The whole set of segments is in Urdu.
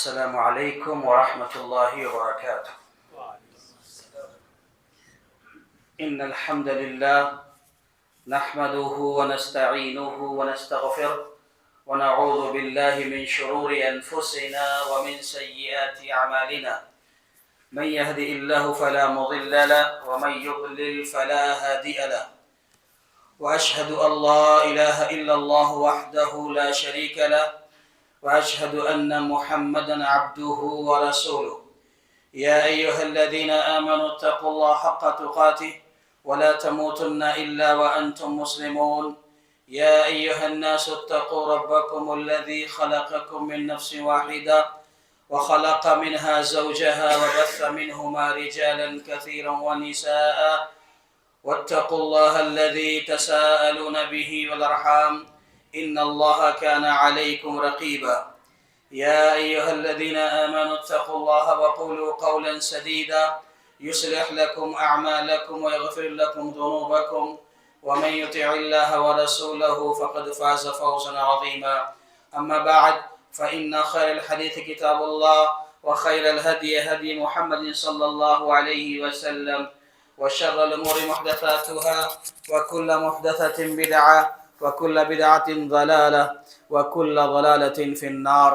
السلام عليكم ورحمة الله وبركاته. إن الحمد لله نحمده ونستعينه ونستغفره ونعوذ بالله من شرور أنفسنا ومن سيئات أعمالنا. من يهدئ الله فلا مضل له ومن يضلل فلا هادئ له. وأشهد أن لا إله إلا الله وحده لا شريك له وأشهد أن محمدا عبده ورسوله. يا أيها الذين آمنوا اتقوا الله حق تقاته ولا تموتن إلا وأنتم مسلمون. يا أيها الناس اتقوا ربكم الذي خلقكم من نفس واحدة وخلق منها زوجها وبث منهما رجالا كثيرا ونساء واتقوا الله الذي تساءلون به والأرحام إن الله كان عليكم رقيبا. يا أيها الذين آمنوا اتقوا الله وقولوا قولا سديدا يصلح لكم أعمالكم ويغفر لكم ذنوبكم ومن يطع الله ورسوله فقد فاز فوزا عظيما. أما بعد فإن خير الحديث كتاب الله وخير الهدي هدي محمد صلى الله عليه وسلم وشر الأمور محدثاتها وكل محدثة بدعة وكل بدعة ضلالة وكل ضلالة في النار.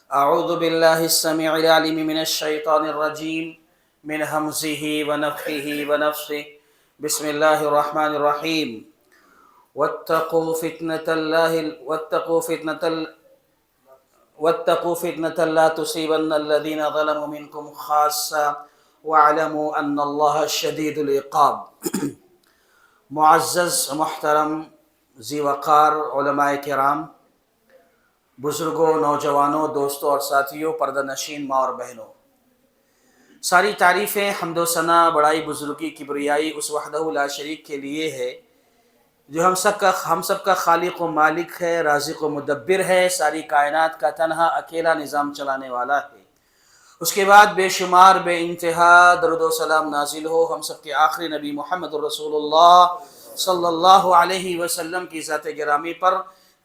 أعوذ بالله السميع العليم من الشيطان الرجيم من همزه ونفخه ونفسه. بسم الله الرحمن الرحيم. واتقوا فتنة لا تصيبن الذين ظلموا منكم خاصة واعلموا أن الله شديد العقاب. معزز محترم ذی وقار علماء کرام، بزرگوں، نوجوانوں، دوستوں اور ساتھیوں، پردہ نشین ماں اور بہنوں، ساری تعریفیں، حمد و ثنا، بڑائی، بزرگی، کبریائی اس وحدہ لا شریک کے لیے ہے جو ہم سب کا خالق و مالک ہے، رازق و مدبر ہے، ساری کائنات کا تنہا اکیلا نظام چلانے والا ہے۔ اس کے بعد بے شمار بے انتہا درود و سلام نازل ہو ہم سب کے آخری نبی محمد رسول اللہ صلی اللہ علیہ وسلم کی ذات گرامی پر،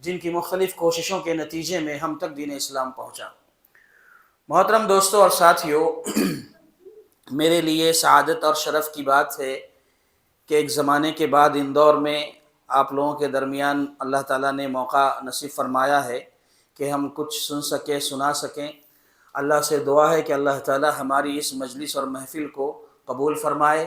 جن کی مختلف کوششوں کے نتیجے میں ہم تک دین اسلام پہنچا۔ محترم دوستوں اور ساتھیوں، میرے لیے سعادت اور شرف کی بات ہے کہ ایک زمانے کے بعد ان دور میں آپ لوگوں کے درمیان اللہ تعالیٰ نے موقع نصیب فرمایا ہے کہ ہم کچھ سنا سکیں۔ اللہ سے دعا ہے کہ اللہ تعالیٰ ہماری اس مجلس اور محفل کو قبول فرمائے،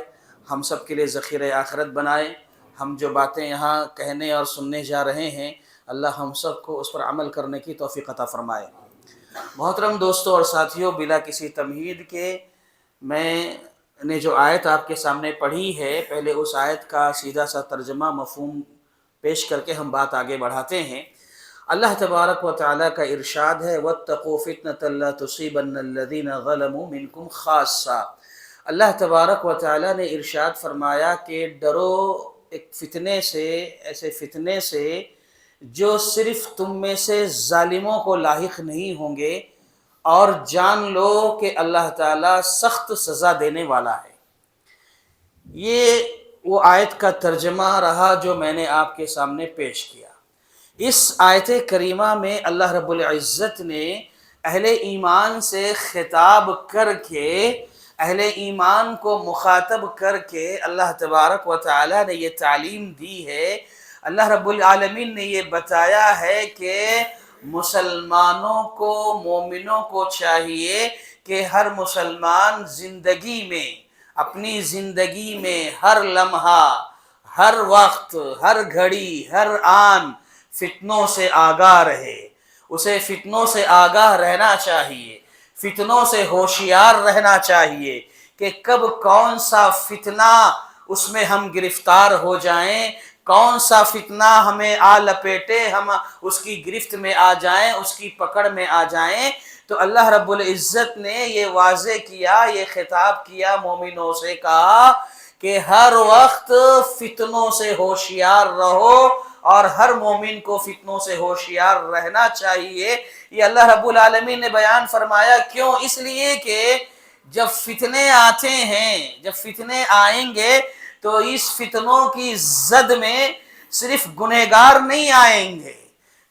ہم سب کے لیے ذخیرہ آخرت بنائے۔ ہم جو باتیں یہاں کہنے اور سننے جا رہے ہیں، اللہ ہم سب کو اس پر عمل کرنے کی توفیق عطا فرمائے۔ محترم دوستوں اور ساتھیوں، بلا کسی تمہید کے میں نے جو آیت آپ کے سامنے پڑھی ہے، پہلے اس آیت کا سیدھا سا ترجمہ مفہوم پیش کر کے ہم بات آگے بڑھاتے ہیں۔ اللہ تبارک و تعالیٰ کا ارشاد ہے وَاتَّقُوا فِتْنَةً لَا تُصِيبَنَّ الَّذِينَ ظَلَمُوا مِنْكُمْ خَاصَّةً۔ اللہ تبارک و تعالیٰ نے ارشاد فرمایا کہ ڈرو ایک فتنے سے، ایسے فتنے سے جو صرف تم میں سے ظالموں کو لاحق نہیں ہوں گے، اور جان لو کہ اللہ تعالیٰ سخت سزا دینے والا ہے۔ یہ وہ آیت کا ترجمہ رہا جو میں نے آپ کے سامنے پیش کیا۔ اس آیت کریمہ میں اللہ رب العزت نے اہل ایمان سے خطاب کر کے، اہل ایمان کو مخاطب کر کے اللہ تبارک و تعالیٰ نے یہ تعلیم دی ہے، اللہ رب العالمین نے یہ بتایا ہے کہ مسلمانوں کو، مومنوں کو چاہیے کہ ہر مسلمان زندگی میں، اپنی زندگی میں ہر لمحہ، ہر وقت، ہر گھڑی، ہر آن فتنوں سے آگاہ رہے۔ اسے فتنوں سے آگاہ رہنا چاہیے، فتنوں سے ہوشیار رہنا چاہیے کہ کب کون سا فتنہ اس میں ہم گرفتار ہو جائیں، کون سا فتنہ ہمیں آ لپیٹے، ہم اس کی گرفت میں آ جائیں، اس کی پکڑ میں آ جائیں۔ تو اللہ رب العزت نے یہ واضح کیا، یہ خطاب کیا، مومنوں سے کہا کہ ہر وقت فتنوں سے ہوشیار رہو، اور ہر مومن کو فتنوں سے ہوشیار رہنا چاہیے۔ یہ اللہ رب العالمین نے بیان فرمایا، کیوں؟ اس لیے کہ جب فتنے آتے ہیں، جب فتنے آئیں گے تو اس فتنوں کی زد میں صرف گنہگار نہیں آئیں گے،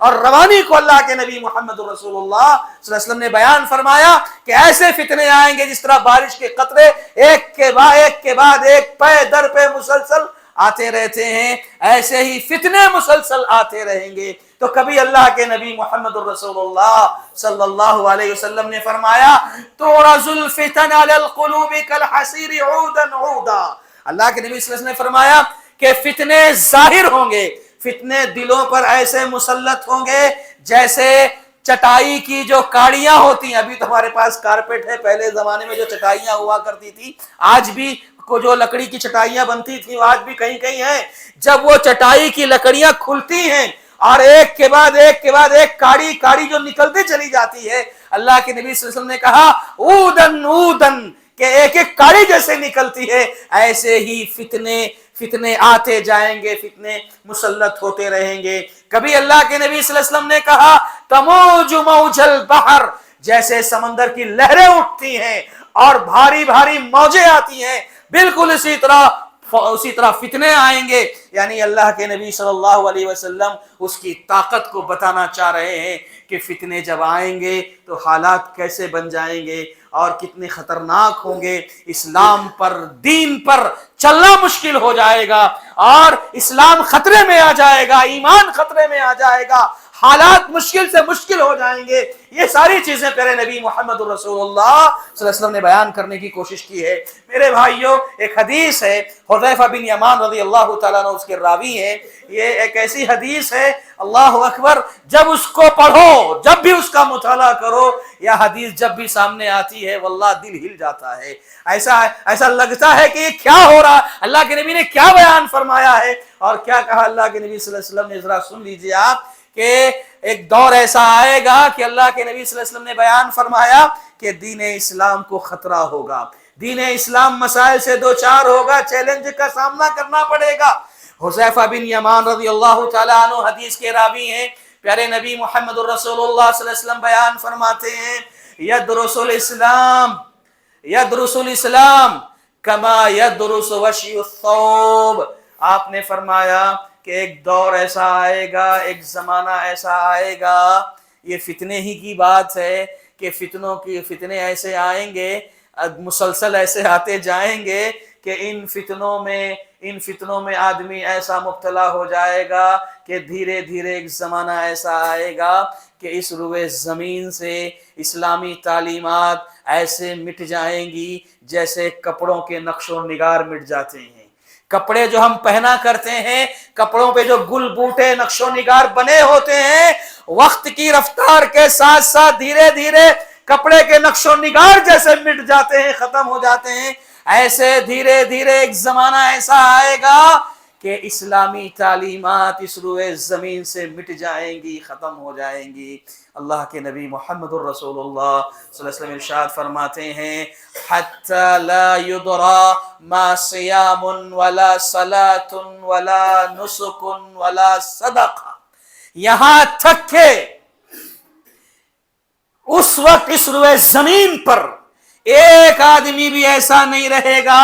اور روانی کو اللہ کے نبی محمد رسول اللہ صلی اللہ علیہ وسلم نے بیان فرمایا کہ ایسے فتنے آئیں گے جس طرح بارش کے قطرے ایک کے بعد ایک پے در پہ مسلسل آتے رہتے ہیں، ایسے ہی فتنے مسلسل آتے رہیں گے۔ تو کبھی اللہ کے نبی محمد الرسول اللہ صلی اللہ علیہ وسلم نے فرمایا تُعْرَضُ الْفِتَنَ عَلَى الْقُلُوبِ كَالْحَصِيرِ عُودًا عُودًا، اللہ کے نبی صلی اللہ علیہ وسلم نے فرمایا کہ فتنے ظاہر ہوں گے، فتنے دلوں پر ایسے مسلط ہوں گے جیسے چٹائی کی جو کاڑیاں ہوتی ہیں، ابھی تو ہمارے پاس کارپیٹ ہے، پہلے زمانے میں جو چٹائیاں ہوا کرتی تھی، آج بھی کو جو لکڑی کی چٹائیاں بنتی تھی آج بھی کہیں کہیں ہیں، جب وہ چٹائی کی لکڑیاں کھلتی ہیں اور ایک کے بعد ایک کاڑی جو نکلتی چلی جاتی ہے، اللہ کے نبی صلی اللہ علیہ وسلم نے کہا اودن اودن کہ ایک ایک کاڑی جیسے نکلتی ہے، ایسے ہی فتنے آتے جائیں گے، فتنے مسلط ہوتے رہیں گے۔ کبھی اللہ کے نبی صلی اللہ علیہ وسلم نے کہا تموج موج البحر، جیسے سمندر کی لہریں اٹھتی ہیں اور بھاری بھاری موجیں آتی ہیں، بالکل اسی طرح فتنے آئیں گے۔ یعنی اللہ کے نبی صلی اللہ علیہ وسلم اس کی طاقت کو بتانا چاہ رہے ہیں کہ فتنے جب آئیں گے تو حالات کیسے بن جائیں گے اور کتنے خطرناک ہوں گے، اسلام پر دین پر چلنا مشکل ہو جائے گا اور اسلام خطرے میں آ جائے گا، ایمان خطرے میں آ جائے گا، حالات مشکل سے مشکل ہو جائیں گے۔ یہ ساری چیزیں پیارے نبی محمد رسول اللہ صلی اللہ علیہ وسلم نے بیان کرنے کی کوشش کی ہے۔ میرے بھائیوں، ایک حدیث ہے، حذیفہ بن یمان رضی اللہ تعالیٰ عنہ اس کے راوی ہیں، یہ ایک ایسی حدیث ہے، اللہ اکبر، جب اس کو پڑھو، جب بھی اس کا مطالعہ کرو، یا حدیث جب بھی سامنے آتی ہے واللہ دل ہل جاتا ہے، ایسا لگتا ہے کہ یہ کیا ہو رہا، اللہ کے نبی نے کیا بیان فرمایا ہے اور کیا کہا اللہ کے نبی صلی اللہ علیہ وسلم نے۔ ذرا سن لیجئے آپ کہ ایک دور ایسا آئے گا کہ اللہ کے نبی صلی اللہ علیہ وسلم نے بیان فرمایا کہ دین اسلام کو خطرہ ہوگا، دین اسلام مسائل سے دوچار ہوگا، چیلنج کا سامنا کرنا پڑے گا۔ حذیفہ بن یمان رضی اللہ تعالیٰ عنہ حدیث کے راوی ہیں، پیارے نبی محمد الرسول اللہ صلی اللہ علیہ وسلم بیان فرماتے ہیں یدرس الاسلام کما یدرس وشی الثوب، آپ نے فرمایا کہ ایک دور ایسا آئے گا، ایک زمانہ ایسا آئے گا، یہ فتنے ہی کی بات ہے کہ فتنے ایسے آئیں گے، مسلسل ایسے آتے جائیں گے کہ ان فتنوں میں آدمی ایسا مبتلا ہو جائے گا کہ دھیرے دھیرے ایک زمانہ ایسا آئے گا کہ اس روئے زمین سے اسلامی تعلیمات ایسے مٹ جائیں گی جیسے کپڑوں کے نقش و نگار مٹ جاتے ہیں۔ کپڑے جو ہم پہنا کرتے ہیں، کپڑوں پہ جو گل بوٹے نقش و نگار بنے ہوتے ہیں، وقت کی رفتار کے ساتھ ساتھ دھیرے دھیرے کپڑے کے نقش و نگار جیسے مٹ جاتے ہیں، ختم ہو جاتے ہیں، ایسے دھیرے دھیرے ایک زمانہ ایسا آئے گا کہ اسلامی تعلیمات اس روئے زمین سے مٹ جائیں گی، ختم ہو جائیں گی۔ اللہ کے نبی محمد الرسول اللہ صلی اللہ علیہ وسلم ارشاد فرماتے ہیں حتی لا یدرا ما صیام ولا صلاۃ ولا نسک ولا صدقہ، یہاں تک کہ اس وقت اس روئے زمین پر ایک آدمی بھی ایسا نہیں رہے گا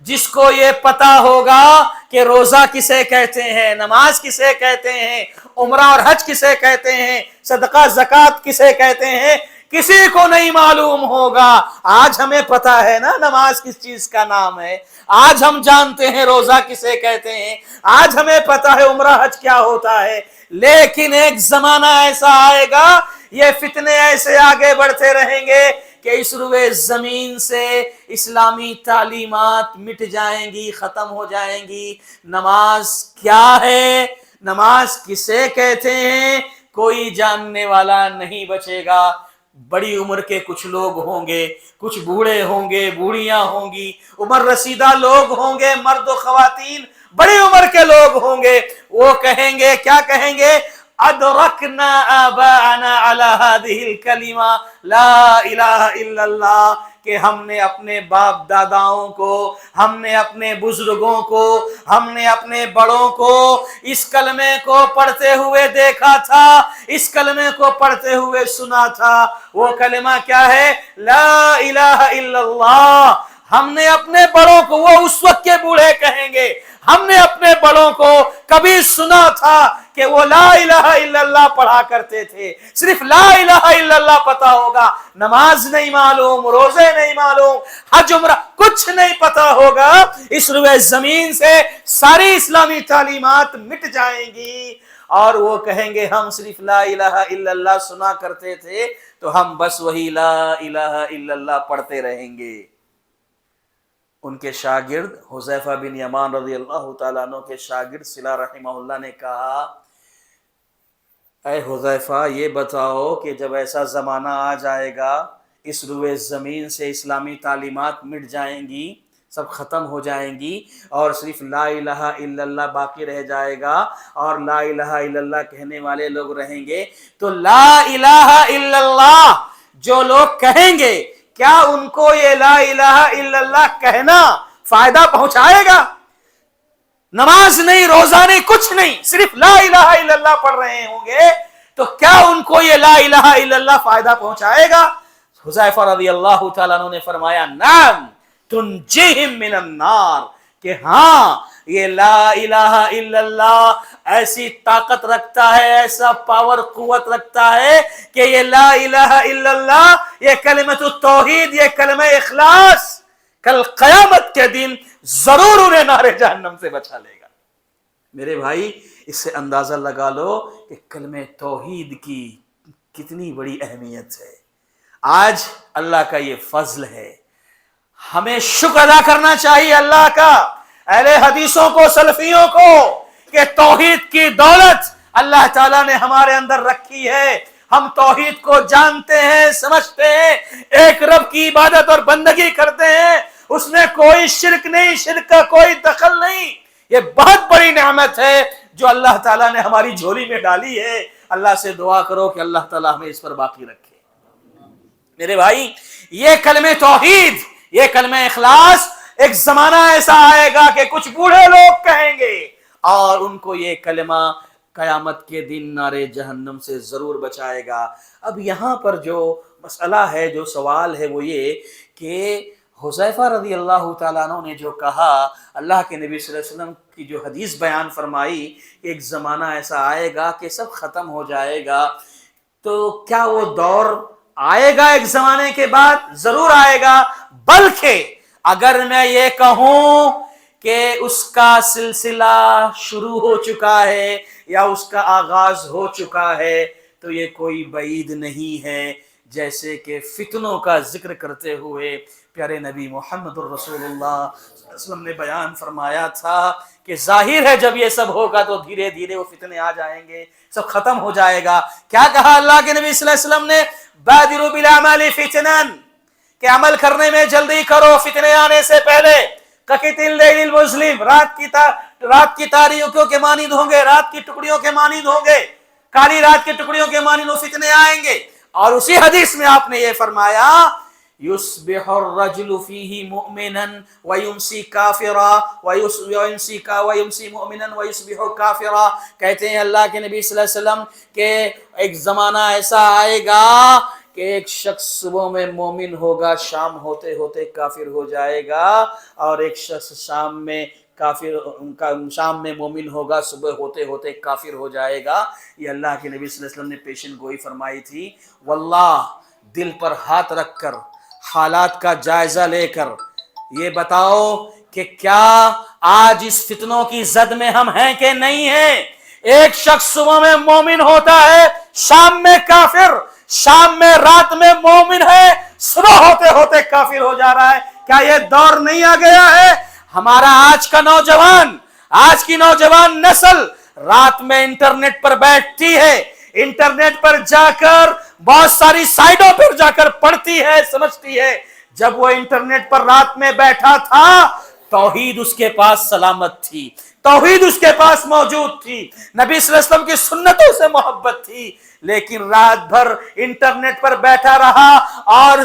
جس کو یہ پتا ہوگا کہ روزہ کسے کہتے ہیں، نماز کسے کہتے ہیں، عمرہ اور حج کسے کہتے ہیں، صدقہ زکوٰۃ کسے کہتے ہیں، کسی کو نہیں معلوم ہوگا۔ آج ہمیں پتا ہے نا نماز کس چیز کا نام ہے، آج ہم جانتے ہیں روزہ کسے کہتے ہیں، آج ہمیں پتا ہے عمرہ حج کیا ہوتا ہے، لیکن ایک زمانہ ایسا آئے گا، یہ فتنے ایسے آگے بڑھتے رہیں گے کہ اس روئے زمین سے اسلامی تعلیمات مٹ جائیں گی، ختم ہو جائیں گی۔ نماز کیا ہے، نماز کسے کہتے ہیں، کوئی جاننے والا نہیں بچے گا۔ بڑی عمر کے کچھ لوگ ہوں گے، کچھ بوڑھے ہوں گے، بوڑھیاں ہوں گی، عمر رسیدہ لوگ ہوں گے، مرد و خواتین بڑی عمر کے لوگ ہوں گے، وہ کہیں گے، کیا کہیں گے؟ ادرکنا آباءنا علی ہذہ الکلمہ لا الہ الا اللہ، کہ ہم نے اپنے باپ داداؤں کو، ہم نے اپنے بزرگوں کو، ہم نے اپنے بڑوں کو اس کلمے کو پڑھتے ہوئے دیکھا تھا، اس کلمے کو پڑھتے ہوئے سنا تھا۔ وہ کلمہ کیا ہے؟ لا الہ الا اللہ۔ ہم نے اپنے بڑوں کو، وہ اس وقت کے بوڑھے کہیں گے، ہم نے اپنے بڑوں کو کبھی سنا تھا کہ وہ لا الہ الا اللہ پڑھا کرتے تھے, صرف لا الہ الا اللہ پتا ہوگا, نماز نہیں معلوم, روزے نہیں معلوم, حج عمرہ کچھ نہیں پتا ہوگا, اس روئے زمین سے ساری اسلامی تعلیمات مٹ جائیں گی, اور وہ کہیں گے ہم صرف لا الہ الا اللہ سنا کرتے تھے تو ہم بس وہی لا الہ الا اللہ پڑھتے رہیں گے. ان کے شاگرد حذیفہ بن یمان رضی اللہ تعالیٰ عنہ کے شاگرد صلہ رحمہ اللہ نے کہا, اے حذیفہ یہ بتاؤ کہ جب ایسا زمانہ آ جائے گا, اس روئے زمین سے اسلامی تعلیمات مٹ جائیں گی, سب ختم ہو جائیں گی, اور صرف لا الہ الا اللہ باقی رہ جائے گا, اور لا الہ الا اللہ کہنے والے لوگ رہیں گے, تو لا الہ الا اللہ جو لوگ کہیں گے کیا ان کو یہ لا الہ الا اللہ کہنا فائدہ پہنچائے گا؟ نماز نہیں, روزہ نہیں, کچھ نہیں, صرف لا الہ الا اللہ پڑھ رہے ہوں گے تو کیا ان کو یہ لا الہ الا اللہ فائدہ پہنچائے گا؟ حذیفہ رضی اللہ تعالیٰ عنہ نے فرمایا نعم تنجیہم من النار, کہ ہاں یہ لا الہ الا اللہ ایسی طاقت رکھتا ہے, ایسا پاور قوت رکھتا ہے کہ یہ لا الہ الا اللہ, یہ کلمۃ التوحید, یہ کلمہ اخلاص کل قیامت کے دن ضرور انہیں نار جہنم سے بچا لے گا. میرے بھائی اس سے اندازہ لگا لو کہ کلمہ توحید کی کتنی بڑی اہمیت ہے. آج اللہ کا یہ فضل ہے, ہمیں شکر ادا کرنا چاہیے اللہ کا, اہل حدیثوں کو, سلفیوں کو, کہ توحید کی دولت اللہ تعالیٰ نے ہمارے اندر رکھی ہے. ہم توحید کو جانتے ہیں, سمجھتے ہیں, ایک رب کی عبادت اور بندگی کرتے ہیں, اس میں کوئی شرک نہیں, شرک کا کوئی دخل نہیں. یہ بہت بڑی نعمت ہے جو اللہ تعالیٰ نے ہماری جھولی میں ڈالی ہے. اللہ سے دعا کرو کہ اللہ تعالیٰ ہمیں اس پر باقی رکھے. میرے بھائی یہ کلمہ توحید, یہ کلمہ اخلاص, ایک زمانہ ایسا آئے گا کہ کچھ بوڑھے لوگ کہیں گے, اور ان کو یہ کلمہ قیامت کے دن نار جہنم سے ضرور بچائے گا. اب یہاں پر جو مسئلہ ہے, جو سوال ہے وہ یہ کہ حذیفہ رضی اللہ تعالیٰ عنہ نے جو کہا, اللہ کے نبی صلی اللہ علیہ وسلم کی جو حدیث بیان فرمائی کہ ایک زمانہ ایسا آئے گا کہ سب ختم ہو جائے گا, تو کیا وہ دور آئے گا ایک زمانے کے بعد؟ ضرور آئے گا. بلکہ اگر میں یہ کہوں کہ اس کا سلسلہ شروع ہو چکا ہے یا اس کا آغاز ہو چکا ہے تو یہ کوئی بعید نہیں ہے. جیسے کہ فتنوں کا ذکر کرتے ہوئے پیارے نبی محمد الرسول اللہ صلی اللہ علیہ وسلم نے بیان فرمایا تھا کہ ظاہر ہے جب یہ سب ہوگا تو دھیرے دھیرے وہ فتنے آ جائیں گے, سب ختم ہو جائے گا. کیا کہا اللہ کے نبی صلی اللہ علیہ وسلم نے؟ بادروا بالاعمال فتنا, کہ عمل کرنے میں جلدی کرو فتنے آنے سے پہلے. قطع اللیل المظلم, رات کی تاریکیوں کے مانند ہوں گے, رات کی ٹکڑیوں کے مانند ہوں گے, کالی رات کی ٹکڑیوں کے مانند وہ فتنے آئیں گے. اور اسی حدیث میں آپ نے یہ فرمایا یصبح الرجل فیہ مؤمنا ویمسی کافرا ویمسی مؤمنا ویصبح کافرا. کہتے ہیں اللہ کے نبی صلی اللہ علیہ وسلم کہ ایک زمانہ ایسا آئے گا کہ ایک شخص صبح میں مومن ہوگا, شام ہوتے ہوتے کافر ہو جائے گا, اور ایک شخص شام میں مومن ہوگا, صبح ہوتے ہوتے کافر ہو جائے گا. یہ اللہ کے نبی صلی اللہ علیہ وسلم نے پیشن گوئی فرمائی تھی. واللہ دل پر ہاتھ رکھ کر, حالات کا جائزہ لے کر یہ بتاؤ کہ کیا آج اس فتنوں کی زد میں ہم ہیں کہ نہیں ہیں؟ ایک شخص صبح میں مومن ہوتا ہے, شام میں کافر, شام میں رات میں مومن ہے, صبح ہوتے ہوتے کافر ہو جا رہا ہے. کیا یہ دور نہیں آ گیا ہے؟ ہمارا آج کا نوجوان, آج کی نوجوان نسل رات میں انٹرنیٹ پر بیٹھتی ہے, انٹرنیٹ پر جا کر بہت ساری سائٹوں پر جا کر پڑھتی ہے, سمجھتی ہے. جب وہ انٹرنیٹ پر رات میں بیٹھا تھا توحید اس کے پاس سلامت تھی, توحید اس کے پاس موجود تھی, نبی صلی اللہ علیہ وسلم کی سنتوں سے محبت تھی, لیکن رات بھر انٹرنیٹ پر بیٹھا رہا اور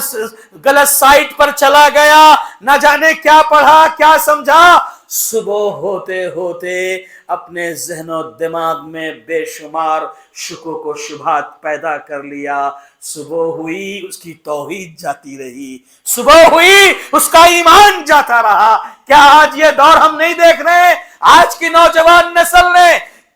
غلط سائٹ پر چلا گیا, نہ جانے کیا پڑھا کیا سمجھا. صبح ہوتے ہوتے اپنے ذہن و دماغ میں بے شمار شکوک و شبہات پیدا کر لیا. صبح ہوئی اس کی توحید جاتی رہی, صبح ہوئی اس کا ایمان جاتا رہا. کیا آج یہ دور ہم نہیں دیکھ رہے؟ آج کی نوجوان نسل نے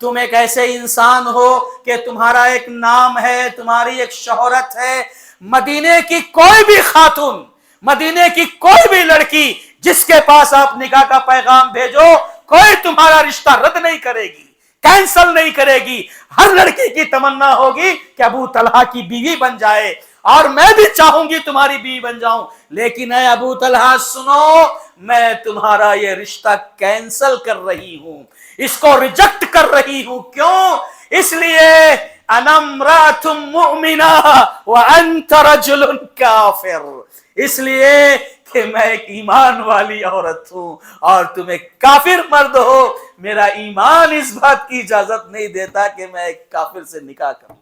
تم ایک ایسے انسان ہو کہ تمہارا ایک نام ہے, تمہاری ایک شہرت ہے. مدینے کی کوئی بھی خاتون, مدینے کی کوئی بھی لڑکی جس کے پاس آپ نکاح کا پیغام بھیجو, کوئی تمہارا رشتہ رد نہیں کرے گی, کینسل نہیں کرے گی. ہر لڑکی کی تمنا ہوگی کہ ابو طلحہ کی بیوی بن جائے, اور میں بھی چاہوں گی تمہاری بیوی بن جاؤں. لیکن اے ابو طلحہ سنو, میں تمہارا یہ رشتہ کینسل کر رہی ہوں, اس کو ریجیکٹ کر رہی ہوں. کیوں؟ اس لیے انا امرأۃ مؤمنہ وانت رجل کافر, اس لیے کہ میں ایک ایمان والی عورت ہوں اور تم ایک کافر مرد ہو. میرا ایمان اس بات کی اجازت نہیں دیتا کہ میں ایک کافر سے نکاح کروں.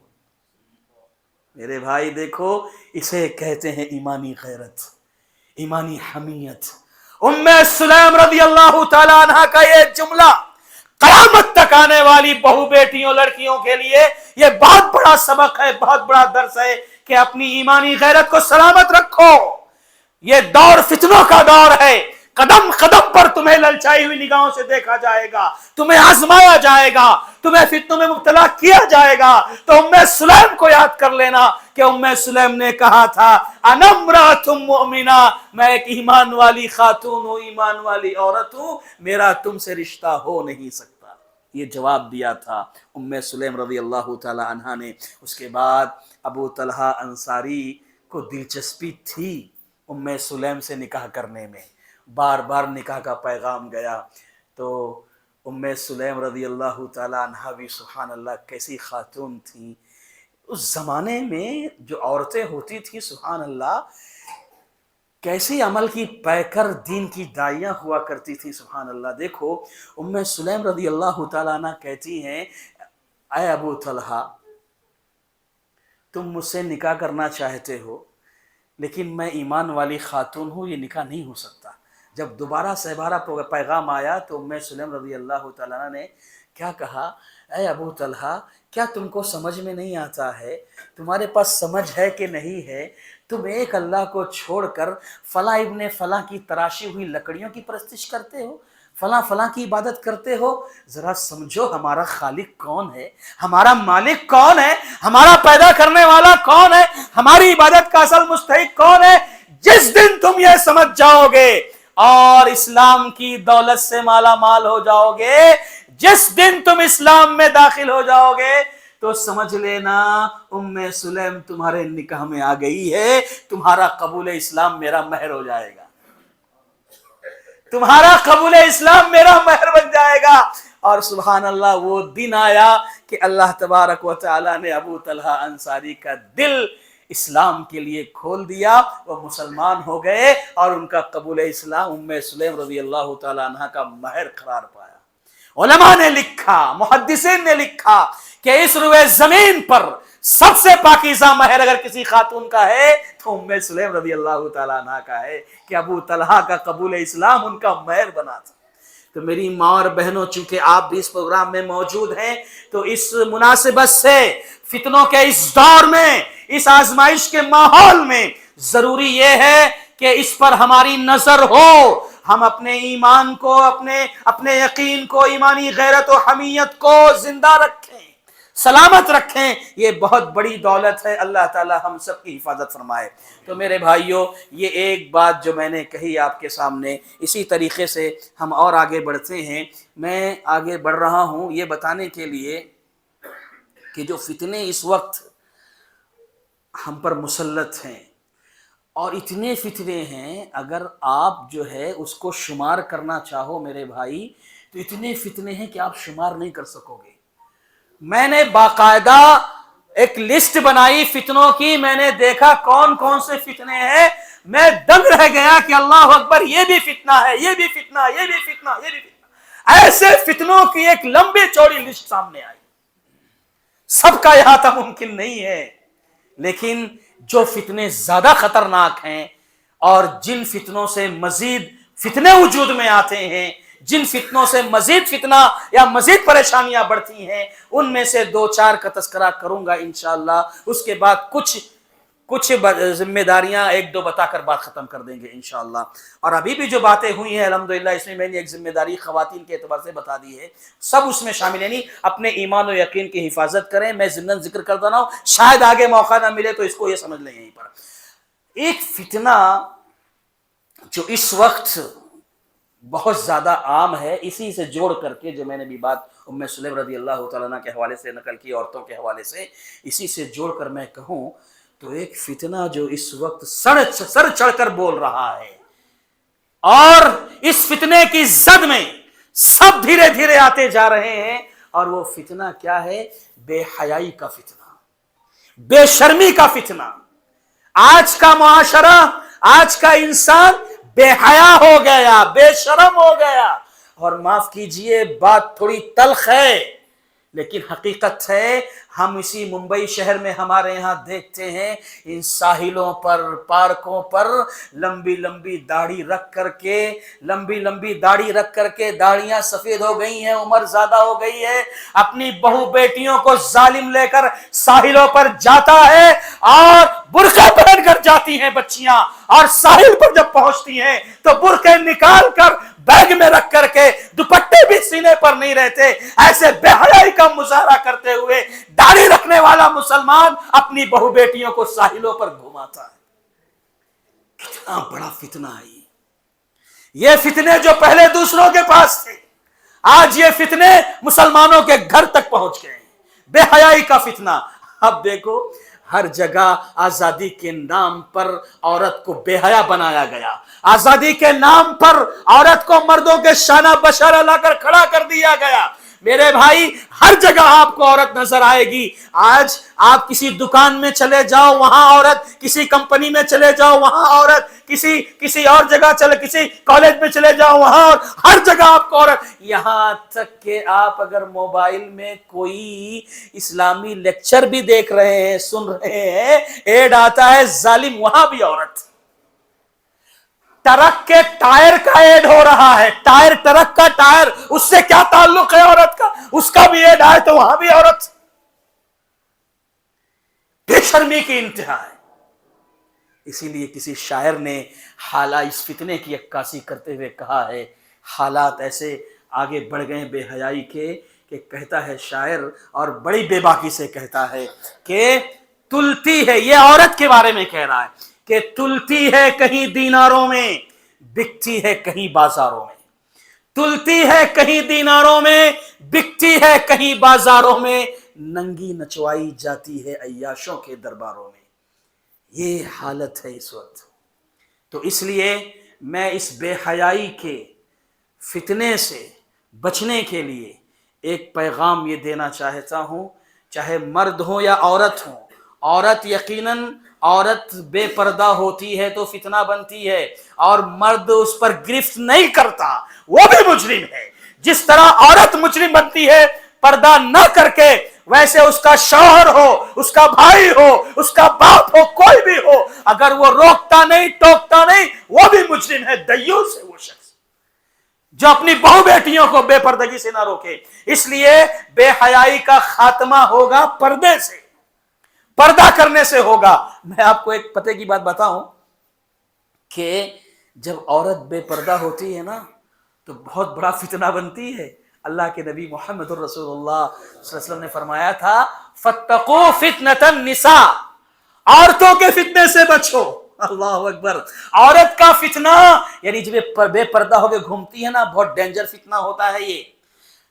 میرے بھائی دیکھو, اسے کہتے ہیں ایمانی غیرت, ایمانی حمیت. ام سلیم رضی اللہ تعالی عنہ کا یہ جملہ قیامت تک آنے والی بہو بیٹیوں لڑکیوں کے لیے یہ بہت بڑا سبق ہے, بہت بڑا درس ہے کہ اپنی ایمانی غیرت کو سلامت رکھو. یہ دور فتنوں کا دور ہے, قدم قدم پر تمہیں للچائی ہوئی نگاہوں سے دیکھا جائے گا, تمہیں آزمایا جائے گا, تمہیں فتنوں میں مبتلا کیا جائے گا. تو ام سلیم کو یاد کر لینا کہ ام سلیم نے کہا تھا انا امرأۃ مؤمنہ, میں ایک ایمان والی خاتون ہوں, ایمان والی عورت ہوں, میرا تم سے رشتہ ہو نہیں سکتا. یہ جواب دیا تھا ام سلیم رضی اللہ تعالی عنہا نے. اس کے بعد ابو طلحہ انصاری کو دلچسپی تھی ام سلیم سے نکاح کرنے میں, بار بار نکاح کا پیغام گیا. تو ام سلیم رضی اللہ تعالی عنہ بھی سبحان اللہ کیسی خاتون تھیں. اس زمانے میں جو عورتیں ہوتی تھیں سبحان اللہ کیسی عمل کی پیکر دین کی داعیاں ہوا کرتی تھی. سبحان اللہ. دیکھو ام سلیم رضی اللہ تعالی عنہ کہتی ہیں اے ابو طلحہ, تم مجھ سے نکاح کرنا چاہتے ہو لیکن میں ایمان والی خاتون ہوں, یہ نکاح نہیں ہو سکتا. جب دوبارہ سہبارہ پیغام آیا تو ام سلیم رضی اللہ تعالیٰ عنہ نے کیا کہا, اے ابو طلحہ کیا تم کو سمجھ میں نہیں آتا ہے, تمہارے پاس سمجھ ہے کہ نہیں ہے, تم ایک اللہ کو چھوڑ کر فلاں ابن فلاں کی تراشی ہوئی لکڑیوں کی پرستش کرتے ہو, فلاں فلاں کی عبادت کرتے ہو. ذرا سمجھو ہمارا خالق کون ہے, ہمارا مالک کون ہے, ہمارا پیدا کرنے والا کون ہے, ہماری عبادت کا اصل مستحق کون ہے. جس دن تم یہ سمجھ جاؤ گے اور اسلام کی دولت سے مالا مال ہو جاؤ گے, جس دن تم اسلام میں داخل ہو جاؤ گے تو سمجھ لینا ام سلیم تمہارے نکاح میں آ گئی ہے, تمہارا قبول اسلام میرا مہر ہو جائے گا, تمہارا قبول اسلام میرا مہر بن جائے گا. اور سبحان اللہ وہ دن آیا کہ اللہ تبارک و تعالی نے ابو طلحہ انصاری کا دل اسلام کے لیے کھول دیا, وہ مسلمان ہو گئے اور ان کا قبول اسلام ام سلیم رضی اللہ تعالی عنہ کا مہر قرار پایا. علماء نے لکھا, محدثین نے لکھا کہ اس روئے زمین پر سب سے پاکیزہ مہر اگر کسی خاتون کا ہے تو ام سلیم رضی اللہ تعالی عنہ کا ہے کہ ابو طلحہ کا قبول اسلام ان کا مہر بنا تھا. تو میری ماں اور بہنوں, چونکہ آپ بھی اس پروگرام میں موجود ہیں تو اس مناسبت سے فتنوں کے اس دور میں, اس آزمائش کے ماحول میں ضروری یہ ہے کہ اس پر ہماری نظر ہو, ہم اپنے ایمان کو, اپنے یقین کو, ایمانی غیرت و حمیت کو زندہ رکھیں, سلامت رکھیں. یہ بہت بڑی دولت ہے, اللہ تعالی ہم سب کی حفاظت فرمائے. تو میرے بھائیوں, یہ ایک بات جو میں نے کہی آپ کے سامنے, اسی طریقے سے ہم اور آگے بڑھتے ہیں. میں آگے بڑھ رہا ہوں یہ بتانے کے لیے کہ جو فتنے اس وقت ہم پر مسلط ہیں, اور اتنے فتنے ہیں, اگر آپ جو ہے اس کو شمار کرنا چاہو میرے بھائی تو اتنے فتنے ہیں کہ آپ شمار نہیں کر سکو گے. میں نے باقاعدہ ایک لسٹ بنائی فتنوں کی, میں نے دیکھا کون کون سے فتنے ہیں, میں دنگ رہ گیا کہ اللہ اکبر, یہ بھی فتنہ ہے, یہ بھی فتنہ, یہ بھی فتنہ, یہ بھی فتنہ. ایسے فتنوں کی ایک لمبی چوڑی لسٹ سامنے آئی. سب کا احاطہ ممکن نہیں ہے, لیکن جو فتنے زیادہ خطرناک ہیں اور جن فتنوں سے مزید فتنے وجود میں آتے ہیں, جن فتنوں سے مزید فتنہ یا مزید پریشانیاں بڑھتی ہیں, ان میں سے دو چار کا تذکرہ کروں گا انشاءاللہ. اس کے بعد کچھ کچھ ذمہ داریاں ایک دو بتا کر بات ختم کر دیں گے انشاءاللہ. اور ابھی بھی جو باتیں ہوئی ہیں الحمدللہ اس میں نے ایک ذمہ داری خواتین کے اعتبار سے بتا دی ہے، سب اس میں شامل ہے. نہیں اپنے ایمان و یقین کی حفاظت کریں. میں ضمن ذکر کرتا رہا ہوں، شاید آگے موقع نہ ملے تو اس کو یہ سمجھ لیں. یہیں پر ایک فتنہ جو اس وقت بہت زیادہ عام ہے، اسی سے جوڑ کر کے جو میں نے بھی بات ام سلیم رضی اللہ تعالیٰ عنہ کے حوالے سے نقل کی، عورتوں کے حوالے سے، اسی سے جوڑ کر میں کہوں تو ایک فتنہ جو اس وقت سر چڑھ کر بول رہا ہے اور اس فتنے کی زد میں سب دھیرے دھیرے آتے جا رہے ہیں، اور وہ فتنہ کیا ہے؟ بے حیائی کا فتنہ، بے شرمی کا فتنہ. آج کا معاشرہ، آج کا انسان بے حیا ہو گیا، بے شرم ہو گیا. اور معاف کیجئے بات تھوڑی تلخ ہے لیکن حقیقت ہے. ہم اسی ممبئی شہر میں ہمارے یہاں دیکھتے ہیں ان ساحلوں پر، پارکوں پر لمبی لمبی داڑھی رکھ کر کے داڑیاں سفید ہو گئی ہیں، عمر زیادہ ہو گئی ہے، اپنی بہو بیٹیوں کو ظالم لے کر ساحلوں پر جاتا ہے اور برقع پہن کر جاتی ہیں بچیاں، اور ساحل پر جب پہنچتی ہیں تو برقع نکال کر بیگ میں رکھ کر کے دوپٹے بھی سینے پر نہیں رہتے. ایسے بے حیائی کا مظاہرہ کرتے ہوئے داڑھی رکھنے والا مسلمان اپنی بہو بیٹیوں کو ساحلوں پر گھماتا ہے. کتنا بڑا فتنہ ہے یہ فتنے جو پہلے دوسروں کے پاس تھے، آج یہ فتنے مسلمانوں کے گھر تک پہنچ گئے ہیں. بے حیائی کا فتنہ. اب دیکھو ہر جگہ آزادی کے نام پر عورت کو بے حیا بنایا گیا، آزادی کے نام پر عورت کو مردوں کے شانہ بشانہ لا کر کھڑا کر دیا گیا. میرے بھائی ہر جگہ آپ کو عورت نظر آئے گی. آج آپ کسی دکان میں چلے جاؤ وہاں عورت، کسی کمپنی میں چلے جاؤ وہاں عورت، کسی اور جگہ کسی کالج میں چلے جاؤ وہاں، اور ہر جگہ آپ کو عورت. یہاں تک کہ آپ اگر موبائل میں کوئی اسلامی لیکچر بھی دیکھ رہے ہیں، سن رہے ہیں، ایڈ آتا ہے ظالم، وہاں بھی عورت. ٹرک کے ٹائر کا ایڈ ہو رہا ہے، ٹرک کا ٹائر، اس سے کیا تعلق ہے عورت کا؟ اس کا بھی ایڈ آئے تو وہاں بھی عورت. بے شرمی کی انتہا ہے. اسی لیے کسی شاعر نے حالات اس فتنے کی عکاسی کرتے ہوئے کہا ہے، حالات ایسے آگے بڑھ گئے بے حیائی کے کہ کہتا ہے شاعر، اور بڑی بے باکی سے کہتا ہے کہ تلتی ہے، یہ عورت کے بارے میں کہہ رہا ہے کہ تلتی ہے کہیں دیناروں میں، بکتی ہے کہیں بازاروں میں. تلتی ہے کہیں دیناروں میں، بکتی ہے کہیں بازاروں میں، ننگی نچوائی جاتی ہے عیاشوں کے درباروں میں. یہ حالت ہے اس وقت. تو اس لیے میں اس بے حیائی کے فتنے سے بچنے کے لیے ایک پیغام یہ دینا چاہتا ہوں، چاہے مرد ہو یا عورت ہو. عورت یقیناً عورت بے پردہ ہوتی ہے تو فتنہ بنتی ہے، اور مرد اس پر گرفت نہیں کرتا وہ بھی مجرم ہے. جس طرح عورت مجرم بنتی ہے پردہ نہ کر کے، ویسے اس کا شوہر ہو، اس کا بھائی ہو، اس کا باپ ہو، کوئی بھی ہو، اگر وہ روکتا نہیں ٹوکتا نہیں وہ بھی مجرم ہے. دیوس ہے وہ شخص جو اپنی بہو بیٹیوں کو بے پردگی سے نہ روکے. اس لیے بے حیائی کا خاتمہ ہوگا پردے سے، پردہ کرنے سے ہوگا. میں آپ کو ایک پتے کی بات بتاؤں کہ جب عورت بے پردہ ہوتی ہے نا تو بہت بڑا فتنہ بنتی ہے. اللہ کے نبی محمد رسول اللہ صلی اللہ علیہ وسلم نے فرمایا تھا فَاتَّقُوا فِتْنَةَ النِّسَاء، عورتوں کے فتنے سے بچو. اللہ اکبر. عورت کا فتنہ یعنی جب بے پردہ ہو کے گھومتی ہے نا، بہت ڈینجر فتنہ ہوتا ہے یہ.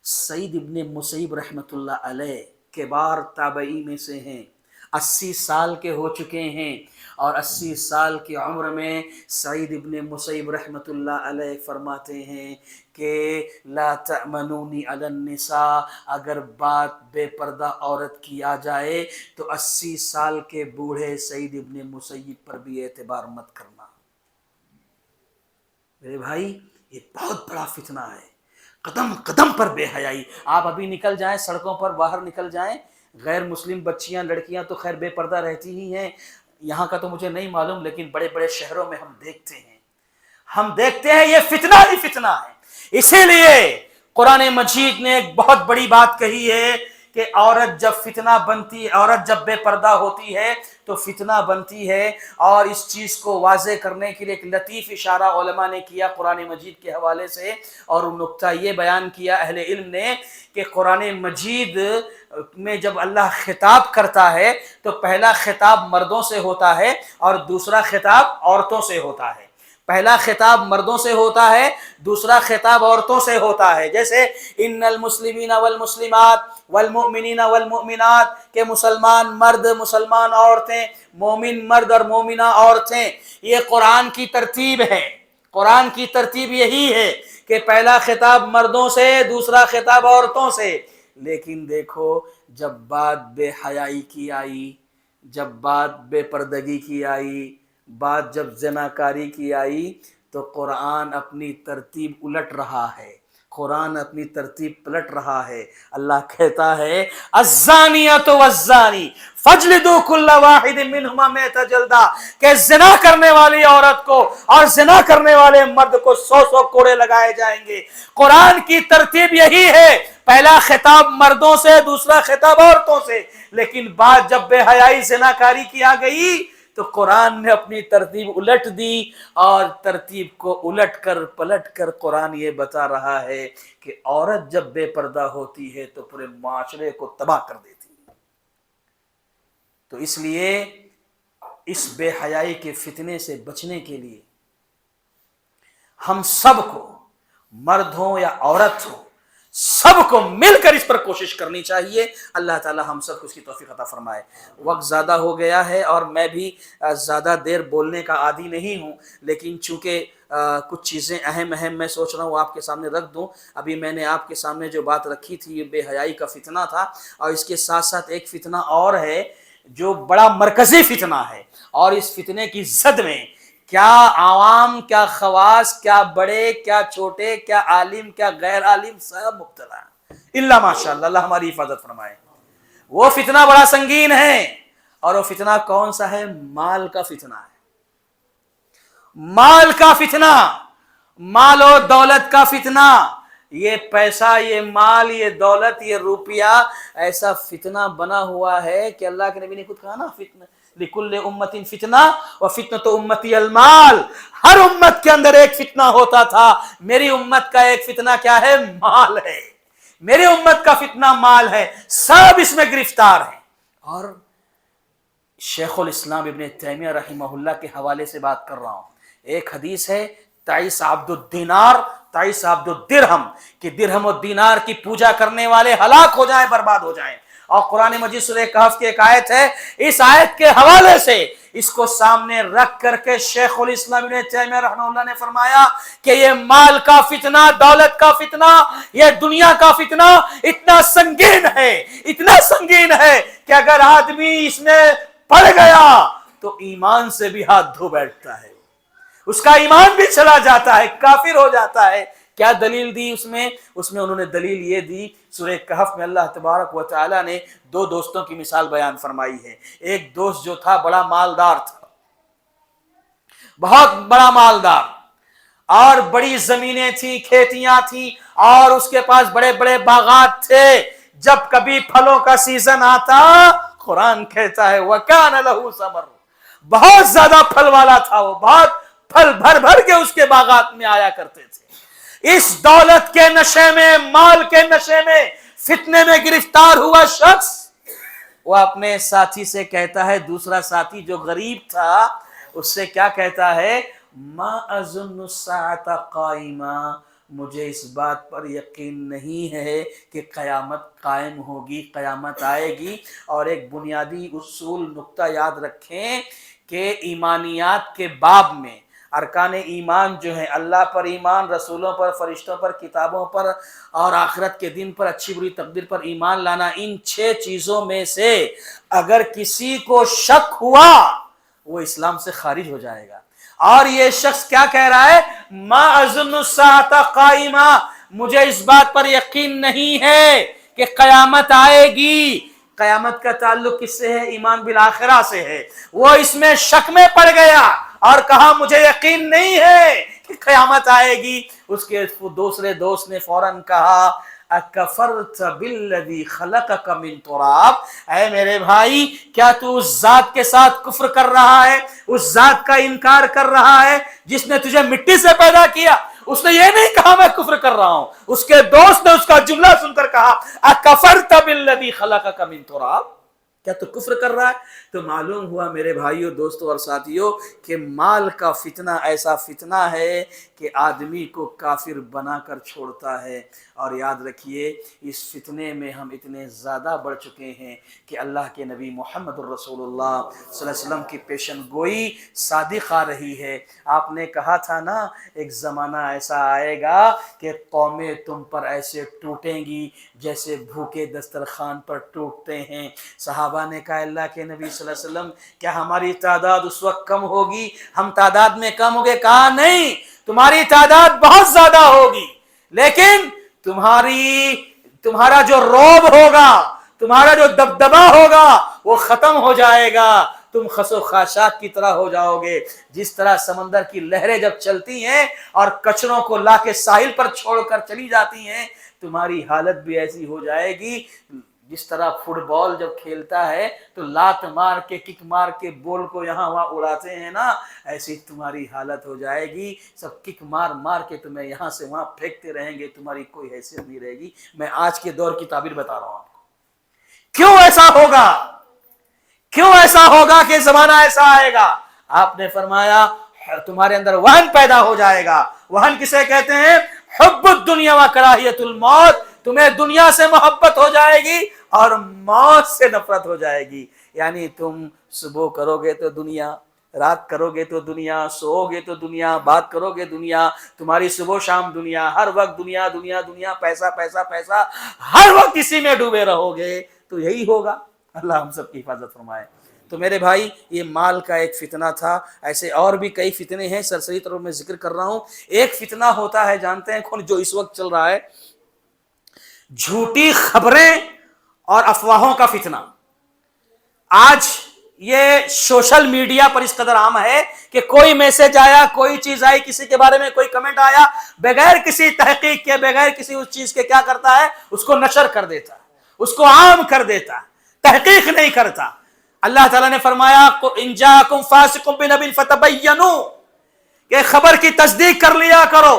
سعید ابن مسیب رحمۃ اللہ علیہ کبار تابعی میں سے ہیں، 80 سال کے ہو چکے ہیں، اور 80 سال کی عمر میں سعید ابن مسیب رحمۃ اللہ علیہ فرماتے ہیں کہ لا تأمنونی علی النساء، اگر بات بے پردہ عورت کی آ جائے تو 80 سال کے بوڑھے سعید ابن مسیب پر بھی اعتبار مت کرنا. میرے بھائی یہ بہت بڑا فتنہ ہے. قدم قدم پر بے حیائی. آپ ابھی نکل جائیں سڑکوں پر، باہر نکل جائیں، غیر مسلم بچیاں لڑکیاں تو خیر بے پردہ رہتی ہی ہیں، یہاں کا تو مجھے نہیں معلوم، لیکن بڑے بڑے شہروں میں ہم دیکھتے ہیں یہ فتنہ ہی فتنہ ہے. اسی لیے قرآن مجید نے ایک بہت بڑی بات کہی ہے کہ عورت جب فتنہ بنتی ہے، عورت جب بے پردہ ہوتی ہے تو فتنہ بنتی ہے، اور اس چیز کو واضح کرنے کے لیے ایک لطیف اشارہ علماء نے کیا قرآن مجید کے حوالے سے، اور نقطہ یہ بیان کیا اہل علم نے کہ قرآن مجید میں جب اللہ خطاب کرتا ہے تو پہلا خطاب مردوں سے ہوتا ہے اور دوسرا خطاب عورتوں سے ہوتا ہے۔ پہلا خطاب مردوں سے ہوتا ہے، دوسرا خطاب عورتوں سے ہوتا ہے، جیسے ان المسلمین والمسلمات والمؤمنین والمؤمنات، کہ مسلمان مرد، مسلمان عورتیں، مومن مرد اور مومنہ عورتیں۔ یہ قرآن کی ترتیب ہے، قرآن کی ترتیب یہی ہے کہ پہلا خطاب مردوں سے، دوسرا خطاب عورتوں سے۔ لیکن دیکھو جب بات بے حیائی کی آئی، جب بات بے پردگی کی آئی، بات جب زناکاری کی آئی، تو قرآن اپنی ترتیب الٹ رہا ہے، قرآن اپنی ترتیب پلٹ رہا ہے۔ اللہ کہتا ہے الزانیۃ والزانی فاجلدوا کل واحد منہما مئۃ جلدہ، کہ زنا کرنے والی عورت کو اور زنا کرنے والے مرد کو 100 کوڑے لگائے جائیں گے۔ قرآن کی ترتیب یہی ہے، پہلا خطاب مردوں سے، دوسرا خطاب عورتوں سے۔ لیکن بات جب بے حیائی زناکاری کی آ گئی تو قرآن نے اپنی ترتیب الٹ دی، اور ترتیب کو الٹ کر پلٹ کر قرآن یہ بتا رہا ہے کہ عورت جب بے پردہ ہوتی ہے تو پورے معاشرے کو تباہ کر دیتی ہے۔ تو اس لیے اس بے حیائی کے فتنے سے بچنے کے لیے ہم سب کو، مرد ہوں یا عورت ہو، سب کو مل کر اس پر کوشش کرنی چاہیے۔ اللہ تعالی ہم سب کو اس کی توفیق عطا فرمائے۔ وقت زیادہ ہو گیا ہے اور میں بھی زیادہ دیر بولنے کا عادی نہیں ہوں، لیکن چونکہ کچھ چیزیں اہم میں سوچ رہا ہوں آپ کے سامنے رکھ دوں۔ ابھی میں نے آپ کے سامنے جو بات رکھی تھی یہ بے حیائی کا فتنہ تھا، اور اس کے ساتھ ساتھ ایک فتنہ اور ہے جو بڑا مرکزی فتنہ ہے، اور اس فتنے کی زد میں کیا عوام، کیا خواص، کیا بڑے، کیا چھوٹے، کیا عالم، کیا غیر عالم، سب مبتلا ہیں الا ماشاء اللہ۔ اللہ ہماری حفاظت فرمائے۔ وہ فتنہ بڑا سنگین ہے، اور وہ فتنہ کون سا ہے؟ مال کا فتنہ ہے، مال کا فتنہ، مال و دولت کا فتنہ۔ یہ پیسہ، یہ مال، یہ دولت، یہ روپیہ ایسا فتنہ بنا ہوا ہے کہ اللہ کے نبی نے خود کہا نا، فتنہ لکل امت فتنہ وفتنۃ امتی المال۔ ہر امت کے اندر ایک فتنہ ہوتا تھا، میری امت کا ایک فتنہ کیا ہے؟ مال ہے۔ میری امت کا فتنہ مال ہے، سب اس میں گرفتار ہیں۔ اور شیخ الاسلام ابن تیمیہ رحمہ اللہ کے حوالے سے بات کر رہا ہوں۔ ایک حدیث ہے تعیس عبد الدینار تعیس عبد الدرہم، کہ درہم و دینار کی پوجا کرنے والے ہلاک ہو جائیں، برباد ہو جائیں۔ اور قرآن مجید سورہ کہف کی ایک آیت ہے، اس آیت کے حوالے سے اس کو سامنے رکھ کر کے شیخ الاسلام ابن تیمیہ رحمہ اللہ نے فرمایا کہ یہ مال کا فتنہ، دولت کا فتنہ، یہ دنیا کا فتنہ اتنا سنگین ہے، اتنا سنگین ہے کہ اگر آدمی اس میں پڑ گیا تو ایمان سے بھی ہاتھ دھو بیٹھتا ہے، اس کا ایمان بھی چلا جاتا ہے، کافر ہو جاتا ہے۔ کیا دلیل دی اس میں انہوں نے دلیل یہ دی، سورہ کہف میں اللہ تبارک و تعالی نے دو دوستوں کی مثال بیان فرمائی ہے۔ ایک دوست جو تھا بڑا مالدار تھا، بہت بڑا مالدار، اور بڑی زمینیں تھیں، کھیتیاں تھیں، اور اس کے پاس بڑے بڑے باغات تھے۔ جب کبھی پھلوں کا سیزن آتا، قرآن کہتا ہے وَكَانَ لَهُ ثَمَرٌ، بہت زیادہ پھل والا تھا، وہ بہت پھل بھر بھر کے اس کے باغات میں آیا کرتے تھے۔ اس دولت کے نشے میں، مال کے نشے میں، فتنے میں گرفتار ہوا شخص، وہ اپنے ساتھی سے کہتا ہے، دوسرا ساتھی جو غریب تھا اس سے کیا کہتا ہے؟ ما اظن الساعۃ قائمہ، مجھے اس بات پر یقین نہیں ہے کہ قیامت قائم ہوگی، قیامت آئے گی۔ اور ایک بنیادی اصول نقطہ یاد رکھیں کہ ایمانیات کے باب میں ارکان ایمان جو ہیں، اللہ پر ایمان، رسولوں پر، فرشتوں پر، کتابوں پر اور آخرت کے دن پر، اچھی بری تقدیر پر ایمان لانا، ان 6 چیزوں میں سے اگر کسی کو شک ہوا وہ اسلام سے خارج ہو جائے گا۔ اور یہ شخص کیا کہہ رہا ہے؟ ما اظن الساعۃ قائمہ، مجھے اس بات پر یقین نہیں ہے کہ قیامت آئے گی۔ قیامت کا تعلق کس سے ہے؟ ایمان بالآخرہ سے ہے۔ وہ اس میں شک میں پڑ گیا اور کہا مجھے یقین نہیں ہے کہ قیامت آئے گی۔ اس کے دوسرے دوست نے فوراً کہا اکفرت بالذی خلقک من تراب، اے میرے بھائی کیا تو اس ذات کے ساتھ کفر کر رہا ہے، اس ذات کا انکار کر رہا ہے جس نے تجھے مٹی سے پیدا کیا؟ اس نے یہ نہیں کہا میں کفر کر رہا ہوں، اس کے دوست نے اس کا جملہ سن کر کہا اکفرت بالذی خلقک من تراب، کیا تو کفر کر رہا ہے؟ تو معلوم ہوا میرے بھائیوں، دوستوں اور ساتھیوں کہ مال کا فتنہ ایسا فتنہ ہے کہ آدمی کو کافر بنا کر چھوڑتا ہے۔ اور یاد رکھیے اس فتنے میں ہم اتنے زیادہ بڑھ چکے ہیں کہ اللہ کے نبی محمد الرسول اللہ صلی اللہ علیہ وسلم کی پیشن گوئی صادق آ رہی ہے۔ آپ نے کہا تھا نا ایک زمانہ ایسا آئے گا کہ قومیں تم پر ایسے ٹوٹیں گی جیسے بھوکے دسترخوان پر ٹوٹتے ہیں۔ صحابہ نے کہا اللہ کے نبی صلی اللہ علیہ وسلم کیا ہماری تعداد اس وقت کم ہوگی، ہم تعداد میں کم ہو گئے؟ کہا نہیں، تمہاری تعداد بہت زیادہ ہوگی، لیکن تمہارا جو روب ہوگا، تمہارا جو دبدبا ہوگا وہ ختم ہو جائے گا، تم خس و خاشاک کی طرح ہو جاؤ گے۔ جس طرح سمندر کی لہریں جب چلتی ہیں اور کچروں کو لا کے ساحل پر چھوڑ کر چلی جاتی ہیں، تمہاری حالت بھی ایسی ہو جائے گی۔ جس طرح فٹ بال جب کھیلتا ہے تو لات مار کے کک مار کے بال کو یہاں وہاں اڑاتے ہیں نا، ایسی تمہاری حالت ہو جائے گی، سب کک مار مار کے تمہیں یہاں سے وہاں پھینکتے رہیں گے، تمہاری کوئی حیثیت نہیں رہے گی۔ میں آج کے دور کی تعبیر بتا رہا ہوں آپ کو۔ کیوں ایسا ہوگا؟ کیوں ایسا ہوگا کہ زمانہ ایسا آئے گا؟ آپ نے فرمایا تمہارے اندر وہن پیدا ہو جائے گا۔ وہن کسے کہتے ہیں؟ حب الدنیا و کراہیت الموت، تمہیں دنیا سے محبت ہو جائے گی اور موت سے نفرت ہو جائے گی۔ یعنی تم صبح کرو گے تو دنیا، رات کرو گے تو دنیا، سو گے تو دنیا، بات کرو گے دنیا، تمہاری صبح شام دنیا، ہر وقت دنیا دنیا دنیا، پیسہ پیسہ پیسہ، ہر وقت اسی میں ڈوبے رہو گے تو یہی ہوگا۔ اللہ ہم سب کی حفاظت فرمائے۔ تو میرے بھائی یہ مال کا ایک فتنہ تھا، ایسے اور بھی کئی فتنے ہیں، سرسری طور میں ذکر کر رہا ہوں۔ ایک فتنہ ہوتا ہے جانتے ہیں کون؟ جو اس وقت چل رہا ہے، جھوٹی خبریں اور افواہوں کا فتنہ۔ آج یہ سوشل میڈیا پر اس قدر عام ہے کہ کوئی میسج آیا، کوئی چیز آئی، کسی کے بارے میں کوئی کمنٹ آیا، بغیر کسی تحقیق کے، بغیر کسی اس چیز کے کیا کرتا ہے؟ اس کو نشر کر دیتا ہے، اس کو عام کر دیتا ہے، تحقیق نہیں کرتا۔ اللہ تعالیٰ نے فرمایا ان جاءکم فاسق بنبأ فتبینوا، کہ خبر کی تصدیق کر لیا کرو،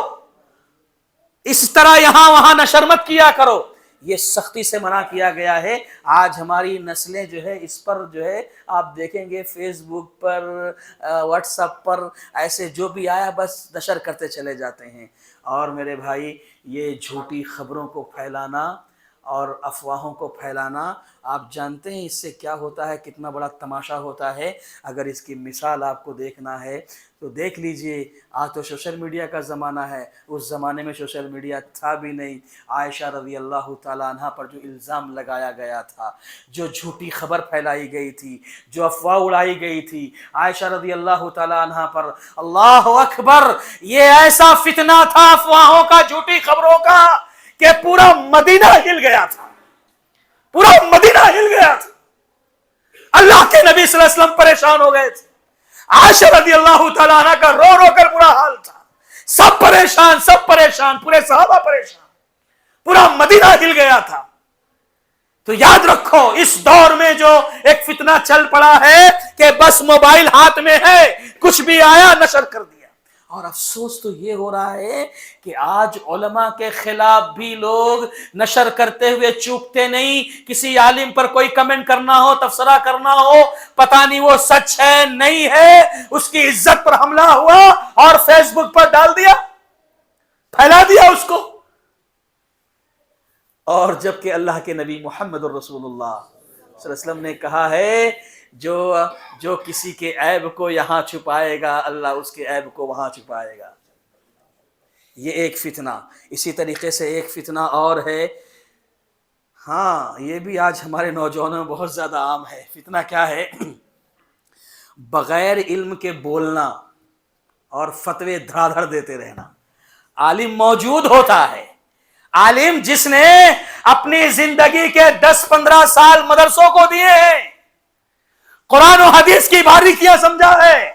اس طرح یہاں وہاں نشر مت کیا کرو۔ یہ سختی سے منع کیا گیا ہے۔ آج ہماری نسلیں جو ہے اس پر جو ہے آپ دیکھیں گے فیس بک پر، واٹس ایپ پر، ایسے جو بھی آیا بس نشر کرتے چلے جاتے ہیں۔ اور میرے بھائی یہ جھوٹی خبروں کو پھیلانا اور افواہوں کو پھیلانا، آپ جانتے ہیں اس سے کیا ہوتا ہے، کتنا بڑا تماشا ہوتا ہے۔ اگر اس کی مثال آپ کو دیکھنا ہے تو دیکھ لیجئے، آج تو سوشل میڈیا کا زمانہ ہے، اس زمانے میں سوشل میڈیا تھا بھی نہیں۔ عائشہ رضی اللہ تعالیٰ عنہ پر جو الزام لگایا گیا تھا، جو جھوٹی خبر پھیلائی گئی تھی، جو افواہ اڑائی گئی تھی عائشہ رضی اللہ تعالیٰ عنہ پر، اللہ اکبر، یہ ایسا فتنہ تھا افواہوں کا، جھوٹی خبروں کا، کہ پورا مدینہ ہل گیا تھا، پورا مدینہ ہل گیا تھا۔ اللہ کے نبی صلی اللہ علیہ وسلم پریشان ہو گئے تھے، عائشہ رضی اللہ تعالیٰ عنہ کا رو رو کر برا حال تھا، سب پریشان، سب پریشان، پورے صحابہ پریشان، پورا مدینہ ہل گیا تھا۔ تو یاد رکھو اس دور میں جو ایک فتنہ چل پڑا ہے کہ بس موبائل ہاتھ میں ہے، کچھ بھی آیا نشر کر دیا۔ اور افسوس تو یہ ہو رہا ہے کہ آج علماء کے خلاف بھی لوگ نشر کرتے ہوئے چوکتے نہیں۔ کسی عالم پر کوئی کمنٹ کرنا ہو، تبصرہ کرنا ہو، پتہ نہیں وہ سچ ہے نہیں ہے، اس کی عزت پر حملہ ہوا اور فیس بک پر ڈال دیا، پھیلا دیا اس کو۔ اور جبکہ اللہ کے نبی محمد الرسول اللہ صلی اللہ علیہ وسلم نے کہا ہے جو کسی کے عیب کو یہاں چھپائے گا، اللہ اس کے عیب کو وہاں چھپائے گا۔ یہ ایک فتنہ۔ اسی طریقے سے ایک فتنہ اور ہے، ہاں یہ بھی آج ہمارے نوجوانوں میں بہت زیادہ عام ہے۔ فتنہ کیا ہے؟ بغیر علم کے بولنا اور فتوے دھڑا دھڑ دیتے رہنا۔ عالم موجود ہوتا ہے، عالم جس نے اپنی زندگی کے 10-15 سال مدرسوں کو دیے ہیں، قرآن و حدیث کی باریکیاں سمجھا ہے،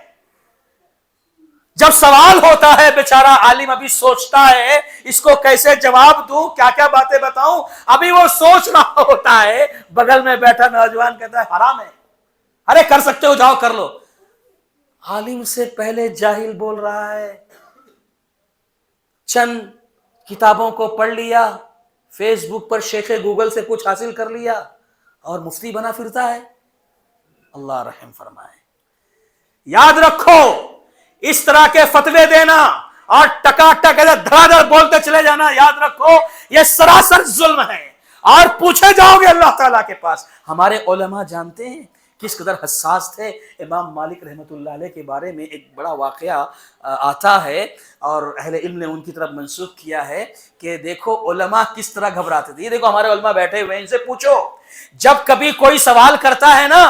جب سوال ہوتا ہے بیچارہ عالم ابھی سوچتا ہے اس کو کیسے جواب دوں، کیا کیا باتیں بتاؤں، ابھی وہ سوچ رہا ہوتا ہے، بغل میں بیٹھا نوجوان کہتا ہے حرام ہے، ارے کر سکتے ہو جاؤ کر لو۔ عالم سے پہلے جاہل بول رہا ہے، چند کتابوں کو پڑھ لیا، فیس بک پر شیخ گوگل سے کچھ حاصل کر لیا اور مفتی بنا پھرتا ہے۔ اللہ رحم فرمائے۔ یاد رکھو اس طرح کے فتوے دینا اور ٹکا ٹک دھڑا دھڑ بولتے چلے جانا، یاد رکھو یہ سراسر ظلم ہے، اور پوچھے جاؤ گے اللہ تعالیٰ کے پاس۔ ہمارے علماء جانتے ہیں کس قدر حساس تھے۔ امام مالک رحمۃ اللہ علیہ کے بارے میں ایک بڑا واقعہ آتا ہے اور اہل علم نے ان کی طرف منسوخ کیا ہے کہ دیکھو علماء کس طرح گھبراتے تھے۔ یہ دیکھو ہمارے علماء بیٹھے ہوئے ہیں، ان سے پوچھو، جب کبھی کوئی سوال کرتا ہے نا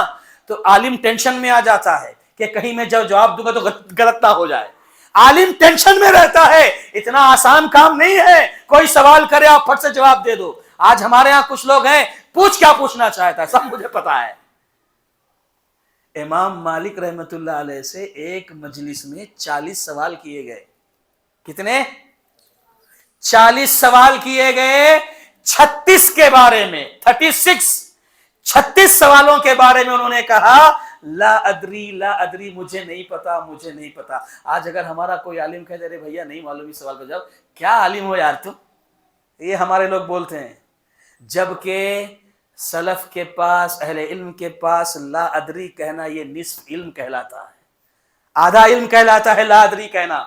تو عالم ٹینشن میں آ جاتا ہے کہ کہیں میں جب جواب دوں گا تو غلط نہ ہو جائے۔ عالم ٹینشن میں رہتا ہے، اتنا آسان کام نہیں ہے کوئی سوال کرے آپ پھٹ سے جواب دے دو۔ آج ہمارے ہاں کچھ لوگ ہیں، پوچھ کیا پوچھنا چاہتا ہے سب مجھے پتا ہے۔ امام مالک رحمت اللہ علیہ سے ایک مجلس میں 40 سوال کیے گئے۔ کتنے؟ 40 سوال کیے گئے 36 کے بارے میں، 36 سوالوں کے بارے میں انہوں نے کہا لا ادری، مجھے نہیں پتا، مجھے نہیں پتا۔ آج اگر ہمارا کوئی عالم کہہ دے رہے بھیا نہیں معلوم اس سوال کا جواب، کیا عالم ہو یار تم، یہ ہمارے لوگ بولتے ہیں۔ جبکہ سلف کے پاس، اہل علم کے پاس لا ادری کہنا یہ نصف علم کہلاتا ہے، آدھا علم کہلاتا ہے لا ادری کہنا۔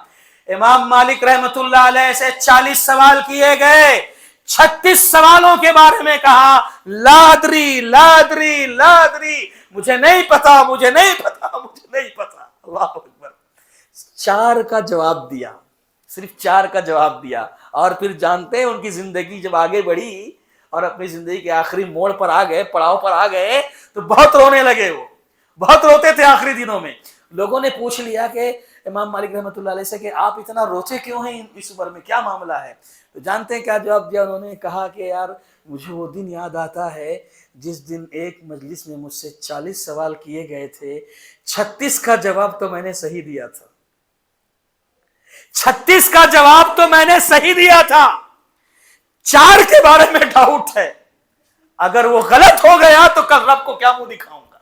امام مالک رحمت اللہ علیہ سے 40 سوال کیے گئے، 36 سوالوں کے بارے میں کہا لا ادری لا ادری لا ادری، مجھے نہیں پتا مجھے نہیں پتا مجھے نہیں پتا۔ اللہ اکبر، 4 کا جواب دیا، صرف 4 کا جواب دیا۔ اور پھر جانتے ہیں ان کی زندگی جب آگے بڑھی اور اپنی زندگی کے آخری موڑ پر آ گئے، پڑاؤ پر آ گئے، تو بہت رونے لگے، وہ بہت روتے تھے آخری دنوں میں۔ لوگوں نے پوچھ لیا کہ امام مالک رحمت اللہ علیہ سے کہ آپ اتنا روتے کیوں ہیں اس عمر میں، کیا معاملہ ہے؟ تو جانتے ہیں کیا جواب دیا انہوں نے؟ کہا کہ یار مجھے وہ دن یاد آتا ہے جس دن ایک مجلس میں مجھ سے 40 سوال کیے گئے تھے، 36 کا جواب تو میں نے صحیح دیا تھا، 36 کا جواب تو میں نے صحیح دیا تھا، 4 کے بارے میں ڈاؤٹ ہے، اگر وہ غلط ہو گیا تو کل رب کو کیا منہ دکھاؤں گا۔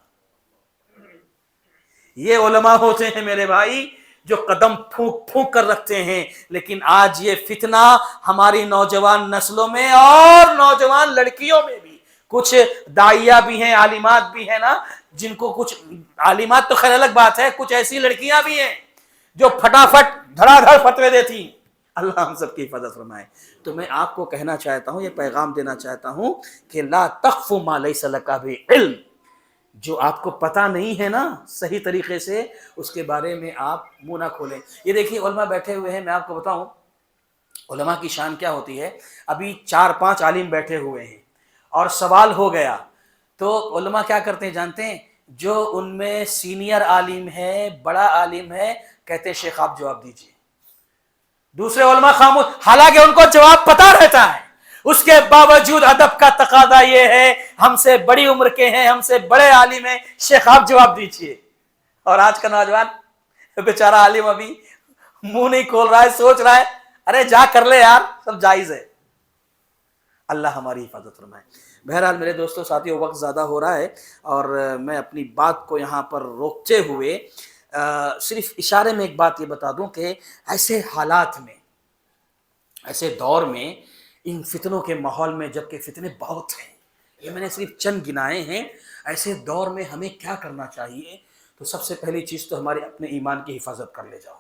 یہ علماء ہوتے ہیں میرے بھائی جو قدم پھونک پھونک کر رکھتے ہیں۔ لیکن آج یہ فتنہ ہماری نوجوان نسلوں میں اور نوجوان لڑکیوں میں بھی، کچھ داعیہ بھی ہیں، عالمات بھی ہیں نا، جن کو کچھ عالمات تو خیر الگ بات ہے، کچھ ایسی لڑکیاں بھی ہیں جو پھٹافٹ دھڑا دھڑ فتوے دیتی۔ اللہ ہم سب کی حفاظت فرمائے۔ تو میں آپ کو کہنا چاہتا ہوں، یہ پیغام دینا چاہتا ہوں کہ لا تقف ما لیس لک بہ علم، جو آپ کو پتا نہیں ہے نا صحیح طریقے سے، اس کے بارے میں آپ منہ نہ کھولیں۔ یہ دیکھیے علماء بیٹھے ہوئے ہیں، میں آپ کو بتاؤں علماء کی شان کیا ہوتی ہے۔ ابھی 4-5 عالم بیٹھے ہوئے ہیں اور سوال ہو گیا تو علماء کیا کرتے ہیں جانتے ہیں؟ جو ان میں سینئر عالم ہے، بڑا عالم ہے، کہتے ہیں شیخ آپ جواب دیجئے۔ دوسرے علماء خاموش، حالانکہ ان کو جواب پتا رہتا ہے، اس کے باوجود ادب کا تقاضا یہ ہے ہم سے بڑی عمر کے ہیں، ہم سے بڑے عالم ہیں، شیخ آپ جواب دیجئے۔ اور آج کا نوجوان بیچارہ عالم ابھی منہ نہیں کھول رہا ہے، سوچ رہا ہے ارے جا کر لے یار، سب جائز ہے۔ اللہ ہماری حفاظت فرمائے۔ بہرحال میرے دوستوں ساتھیوں، وقت زیادہ ہو رہا ہے اور میں اپنی بات کو یہاں پر روکتے ہوئے صرف اشارے میں ایک بات یہ بتا دوں کہ ایسے حالات میں، ایسے دور میں، ان فتنوں کے ماحول میں، جبکہ فتنے بہت ہیں، یہ میں نے صرف چند گنائے ہیں، ایسے دور میں ہمیں کیا کرنا چاہیے؟ تو سب سے پہلی چیز تو ہمارے اپنے ایمان کی حفاظت کر لے جاؤ۔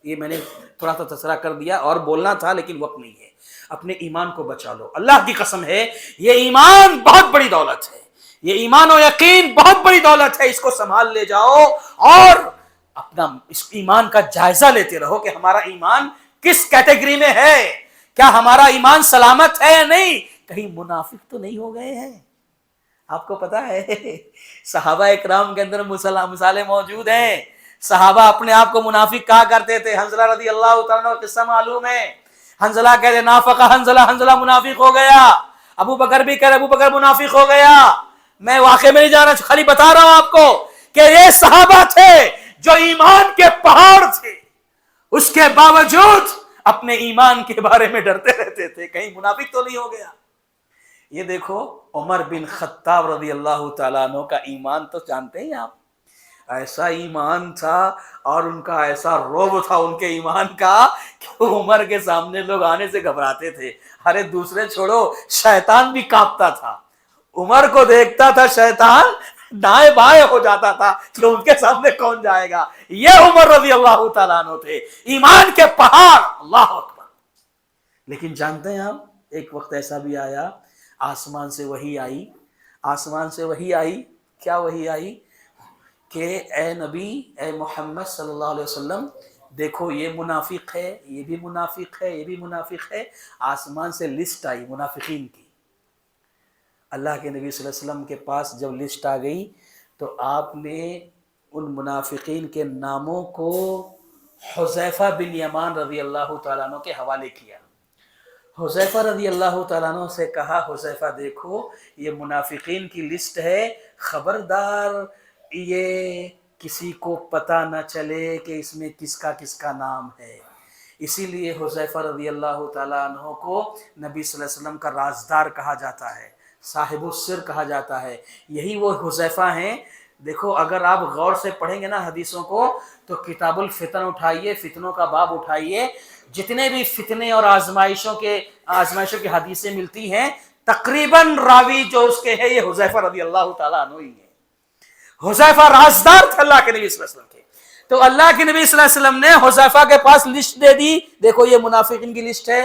یہ میں نے تھوڑا سا تذکرہ کر دیا اور بولنا تھا لیکن وقت نہیں ہے۔ اپنے ایمان کو بچا لو، اللہ کی قسم ہے یہ ایمان بہت بڑی دولت ہے، یہ ایمان و یقین بہت بڑی دولت ہے، اس کو سنبھال لے جاؤ اور اپنا اس ایمان کا جائزہ لیتے رہو کہ ہمارا ایمان کس کیٹیگری میں ہے، کیا ہمارا ایمان سلامت ہے یا نہیں، کہیں منافق تو نہیں ہو گئے ہیں۔ آپ کو پتا ہے صحابہ اکرام کے اندر مثالیں موجود ہیں، صحابہ اپنے آپ کو منافق کہا کرتے تھے۔ حنظلہ رضی اللہ تعالیٰ عنہ کا قصہ معلوم ہے، حنظلہ کہتے نافق حنظلہ، حنظلہ منافق ہو گیا۔ ابو بکر بھی کہتے ابو بکر منافق ہو گیا۔ میں واقعے میں نہیں جا رہا، خالی بتا رہا ہوں آپ کو کہ یہ صحابہ تھے جو ایمان کے پہاڑ تھے، اس کے باوجود اپنے ایمان کے بارے میں ڈرتے رہتے تھے کہیں منافق تو نہیں ہو گیا۔ یہ دیکھو عمر بن خطاب رضی اللہ تعالیٰ عنہ کا ایمان تو جانتے ہیں آپ، ایسا ایمان تھا اور ان کا ایسا رعب تھا ان کے ایمان کا کہ عمر کے سامنے لوگ آنے سے گھبراتے تھے۔ ارے دوسرے چھوڑو، شیطان بھی کانپتا تھا، عمر کو دیکھتا تھا شیطان دائیں بائیں ہو جاتا تھا کہ ان کے سامنے کون جائے گا۔ یہ عمر رضی اللہ تعالیٰ عنہ تھے، ایمان کے پہاڑ، اللہ اکبر۔ لیکن جانتے ہیں آپ، ایک وقت ایسا بھی آیا، آسمان سے وحی آئی، آسمان سے وحی آئی، کیا وحی آئی کہ اے نبی، اے محمد صلی اللہ علیہ وسلم، دیکھو یہ منافق ہے، یہ بھی منافق ہے، یہ بھی منافق ہے۔ آسمان سے لسٹ آئی منافقین کی۔ اللہ کے نبی صلی اللہ علیہ وسلم کے پاس جب لسٹ آ گئی تو آپ نے ان منافقین کے ناموں کو حذیفہ بن یمان رضی اللہ تعالیٰ عنہ کے حوالے کیا۔ حذیفہ رضی اللہ تعالیٰ عنہ سے کہا، حذیفہ دیکھو یہ منافقین کی لسٹ ہے، خبردار یہ کسی کو پتہ نہ چلے کہ اس میں کس کا نام ہے۔ اسی لیے حذیفہ رضی اللہ تعالیٰ عنہ کو نبی صلی اللہ علیہ وسلم کا رازدار کہا جاتا ہے، صاحب السر کہا جاتا ہے۔ یہی وہ حذیفہ ہیں۔ دیکھو اگر آپ غور سے پڑھیں گے نا حدیثوں کو تو کتاب الفتن اٹھائیے، فتنوں کا باب اٹھائیے، جتنے بھی فتنے اور آزمائشوں کی حدیثیں ملتی ہیں تقریباً راوی جو اس کے ہے یہ حذیفہ رضی اللہ تعالیٰ عنہ ہی ہے۔ حذیفہ رازدار تھے اللہ کے نبی صلی اللہ علیہ وسلم کے۔ تو اللہ کے نبی صلی اللہ علیہ وسلم نے حذیفہ کے پاس لسٹ دے دی، دیکھو یہ منافقین کی لسٹ ہے۔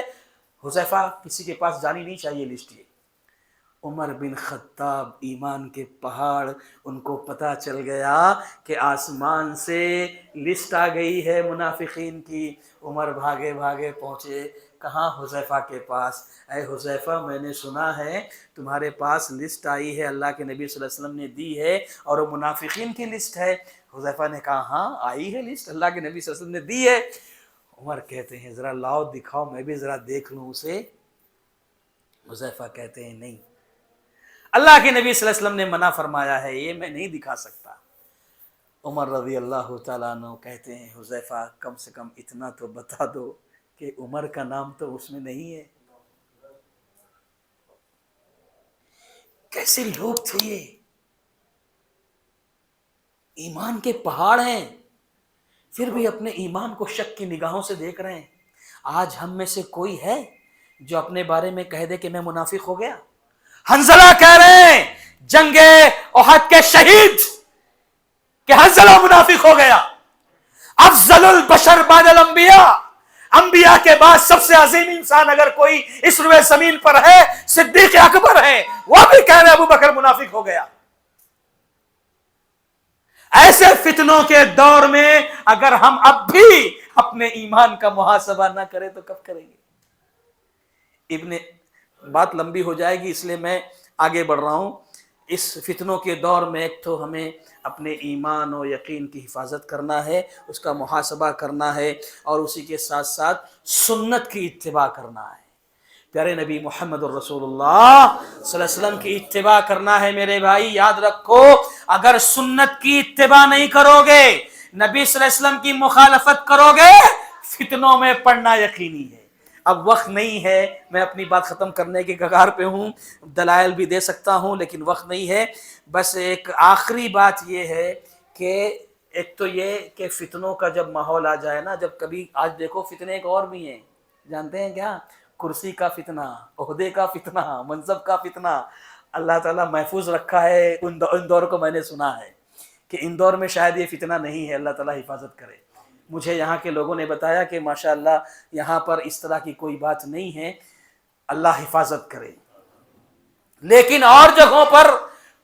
حذیفہ کسی کے پاس جانی نہیں چاہیے لسٹ یہ۔ عمر بن خطاب ایمان کے پہاڑ، ان کو پتہ چل گیا کہ آسمان سے لسٹ آ گئی ہے منافقین کی۔ عمر بھاگے بھاگے پہنچے کہاں؟ حذیفہ کے پاس۔ اے حذیفہ، میں نے سنا ہے تمہارے پاس لسٹ آئی ہے، اللہ کے نبی صلی اللہ علیہ وسلم نے دی ہے اور وہ منافقین کی لسٹ ہے۔ حذیفہ نے کہا ہاں آئی ہے لسٹ، اللہ کے نبی صلی اللہ علیہ وسلم نے دی ہے۔ عمر کہتے ہیں ذرا لاؤ دکھاؤ، میں بھی ذرا دیکھ لوں اسے۔ حذیفہ کہتے ہیں نہیں، اللہ کے نبی صلی اللہ علیہ وسلم نے منع فرمایا ہے، یہ میں نہیں دکھا سکتا۔ عمر رضی اللہ تعالیٰ عنہ کہتے ہیں حذیفہ کم سے کم اتنا تو بتا دو کہ عمر کا نام تو اس میں نہیں ہے۔ کیسے لوگ تھے یہ، ایمان کے پہاڑ ہیں، پھر بھی اپنے ایمان کو شک کی نگاہوں سے دیکھ رہے ہیں۔ آج ہم میں سے کوئی ہے جو اپنے بارے میں کہہ دے کہ میں منافق ہو گیا؟ حنظلہ کہہ رہے ہیں جنگ احد کے شہید کہ حنظلہ منافق ہو گیا۔ افضل البشر بعد الانبیاء، انبیاء کے بعد سب سے عظیم انسان اگر کوئی اس روئے زمین پر ہے صدیق اکبر ہے، وہ بھی کہہ رہے ابو بکر منافق ہو گیا۔ ایسے فتنوں کے دور میں اگر ہم اب بھی اپنے ایمان کا محاسبہ نہ کریں تو کب کریں گے؟ بات لمبی ہو جائے گی اس لیے میں آگے بڑھ رہا ہوں۔ اس فتنوں کے دور میں ایک تو ہمیں اپنے ایمان و یقین کی حفاظت کرنا ہے، اس کا محاسبہ کرنا ہے، اور اسی کے ساتھ ساتھ سنت کی اتباع کرنا ہے۔ پیارے نبی محمد الرسول اللہ صلی اللہ علیہ وسلم کی اتباع کرنا ہے۔ میرے بھائی یاد رکھو، اگر سنت کی اتباع نہیں کرو گے، نبی صلی اللہ علیہ وسلم کی مخالفت کرو گے، فتنوں میں پڑنا یقینی ہے۔ اب وقت نہیں ہے، میں اپنی بات ختم کرنے کے کگار پہ ہوں، دلائل بھی دے سکتا ہوں لیکن وقت نہیں ہے۔ بس ایک آخری بات یہ ہے کہ ایک تو یہ کہ فتنوں کا جب ماحول آ جائے نا، جب کبھی آج دیکھو فتنے ایک اور بھی ہیں، جانتے ہیں کیا؟ کرسی کا فتنہ، عہدے کا فتنہ، منصب کا فتنہ۔ اللہ تعالیٰ محفوظ رکھا ہے ان دور کو، میں نے سنا ہے کہ ان دور میں شاید یہ فتنہ نہیں ہے، اللہ تعالیٰ حفاظت کرے۔ مجھے یہاں کے لوگوں نے بتایا کہ ماشاءاللہ یہاں پر اس طرح کی کوئی بات نہیں ہے، اللہ حفاظت کرے۔ لیکن اور جگہوں پر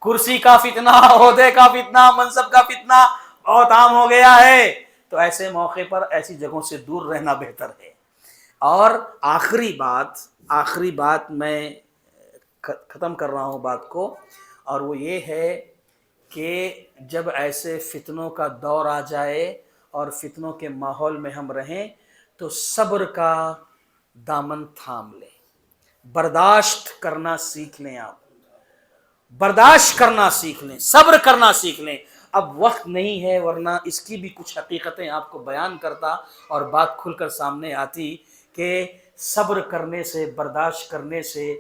کرسی کا فتنہ، عہدے کا فتنہ، منصب کا فتنہ بہت عام ہو گیا ہے، تو ایسے موقع پر ایسی جگہوں سے دور رہنا بہتر ہے۔ اور آخری بات میں ختم کر رہا ہوں بات کو، اور وہ یہ ہے کہ جب ایسے فتنوں کا دور آ جائے اور فتنوں کے ماحول میں ہم رہیں تو صبر کا دامن تھام لیں، برداشت کرنا سیکھ لیں، آپ برداشت کرنا سیکھ لیں، صبر کرنا سیکھ لیں۔ اب وقت نہیں ہے ورنہ اس کی بھی کچھ حقیقتیں آپ کو بیان کرتا اور بات کھل کر سامنے آتی کہ صبر کرنے سے، برداشت کرنے سے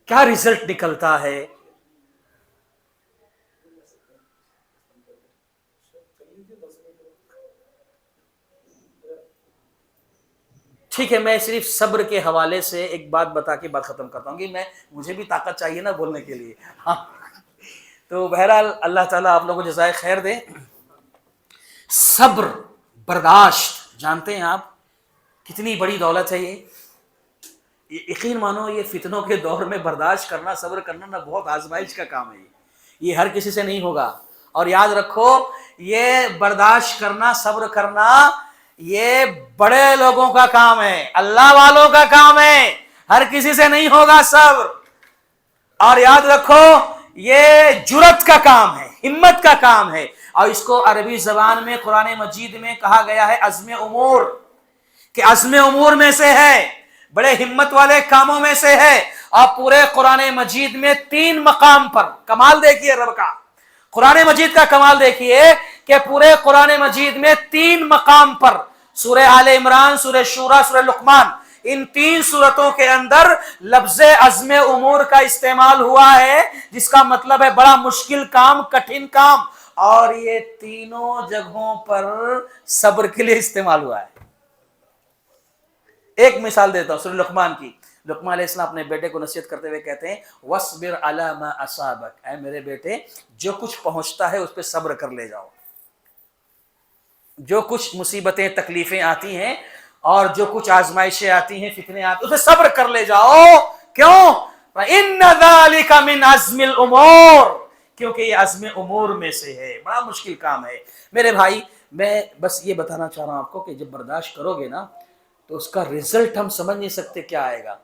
کیا رزلٹ نکلتا ہے۔ ٹھیک ہے، میں صرف صبر کے حوالے سے ایک بات بتا کے بات ختم کرتا ہوں کہ مجھے بھی طاقت چاہیے نا بولنے کے لیے۔ ہاں، تو بہرحال اللہ تعالیٰ آپ لوگوں کو جزائے خیر دے۔ صبر، برداشت، جانتے ہیں آپ کتنی بڑی دولت ہے یہ یقین مانو، یہ فتنوں کے دور میں برداشت کرنا، صبر کرنا نا بہت آزمائش کا کام ہے، یہ ہر کسی سے نہیں ہوگا۔ اور یاد رکھو، یہ برداشت کرنا، صبر کرنا، یہ بڑے لوگوں کا کام ہے، اللہ والوں کا کام ہے، ہر کسی سے نہیں ہوگا صبر۔ اور یاد رکھو، یہ جرأت کا کام ہے، ہمت کا کام ہے، اور اس کو عربی زبان میں قرآن مجید میں کہا گیا ہے عزم امور، کہ عزم امور میں سے ہے، بڑے ہمت والے کاموں میں سے ہے۔ اور پورے قرآن مجید میں 3 مقام پر، کمال دیکھیے رب کا، قرآن مجید کا کمال دیکھیے کہ پورے قرآن مجید میں 3 مقام پر، سورہ آل عمران، سورہ شورى، سورہ لقمان، ان 3 سورتوں کے اندر لفظ عزم امور کا استعمال ہوا ہے، جس کا مطلب ہے بڑا مشکل کام، کٹھن کام، اور یہ تینوں جگہوں پر صبر کے لیے استعمال ہوا ہے۔ ایک مثال دیتا ہوں سورہ لقمان کی۔ لقمان علیہ السلام اپنے بیٹے کو نصیحت کرتے ہوئے کہتے ہیں وَاصْبِرْ عَلَىٰ مَا أَصَابَكَ، اے میرے بیٹے جو کچھ پہنچتا ہے اس پہ صبر کر لے جاؤ، جو کچھ مصیبتیں، تکلیفیں آتی ہیں اور جو کچھ آزمائشیں آتی ہیں، فتنے آتے ہیں، اس پہ صبر کر لے جاؤ۔ کیوں؟ فَإِنَّ ذَلِكَ مِنْ عَزْمِ الْأُمُورِ، کیونکہ یہ عزم امور میں سے ہے، بڑا مشکل کام ہے۔ میرے بھائی، میں بس یہ بتانا چاہ رہا ہوں آپ کو کہ جب برداشت کرو گے نا تو اس کا رزلٹ ہم سمجھ نہیں سکتے کیا آئے گا۔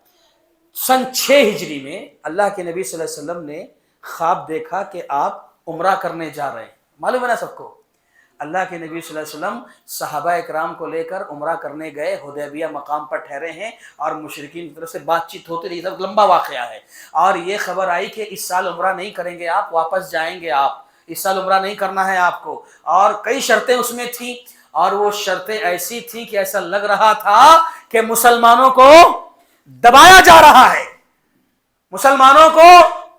سن 6 ہجری میں اللہ کے نبی صلی اللہ علیہ وسلم نے خواب دیکھا کہ آپ عمرہ کرنے جا رہے ہیں، معلوم ہے نا سب کو۔ اللہ کے نبی صلی اللہ علیہ وسلم صحابہ اکرام کو لے کر عمرہ کرنے گئے، حدیبیہ مقام پر ٹھہرے ہیں، اور مشرکین کی طرف سے بات چیت ہوتی رہی، سب لمبا واقعہ ہے۔ اور یہ خبر آئی کہ اس سال عمرہ نہیں کریں گے آپ، واپس جائیں گے آپ، اس سال عمرہ نہیں کرنا ہے آپ کو، اور کئی شرطیں اس میں تھیں، اور وہ شرطیں ایسی تھیں کہ ایسا لگ رہا تھا کہ مسلمانوں کو دبایا جا رہا ہے، مسلمانوں کو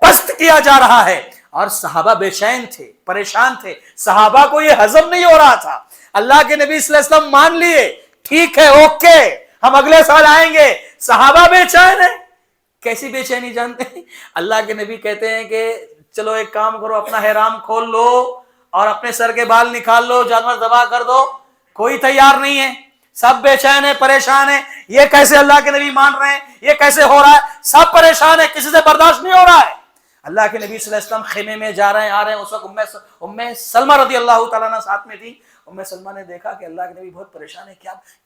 پست کیا جا رہا ہے، اور صحابہ بے چین تھے، پریشان تھے، صحابہ کو یہ ہضم نہیں ہو رہا تھا۔ اللہ کے نبی صلی اللہ علیہ وسلم مان لیے، ٹھیک ہے، اوکے، ہم اگلے سال آئیں گے، صحابہ بے چین ہیں۔ کیسی بے چینی جانتے ہیں؟ اللہ کے نبی کہتے ہیں کہ چلو ایک کام کرو، اپنا احرام کھول لو اور اپنے سر کے بال نکال لو، جانور ذبح کر دو۔ کوئی تیار نہیں ہے، سب بے چین ہے، پریشان ہے، یہ کیسے اللہ کے نبی مان رہے ہیں، یہ کیسے ہو رہا ہے، سب پریشان ہے، کسی سے برداشت نہیں ہو رہا ہے۔ اللہ کے نبی صلی اللہ علیہ وسلم خیمے میں جا رہے ہیں، آ رہے ہیں، اس وقت ام سلمہ رضی اللہ تعالیٰ عنہ ساتھ میں تھی۔ ام سلمہ نے دیکھا کہ اللہ کے نبی بہت پریشان ہے،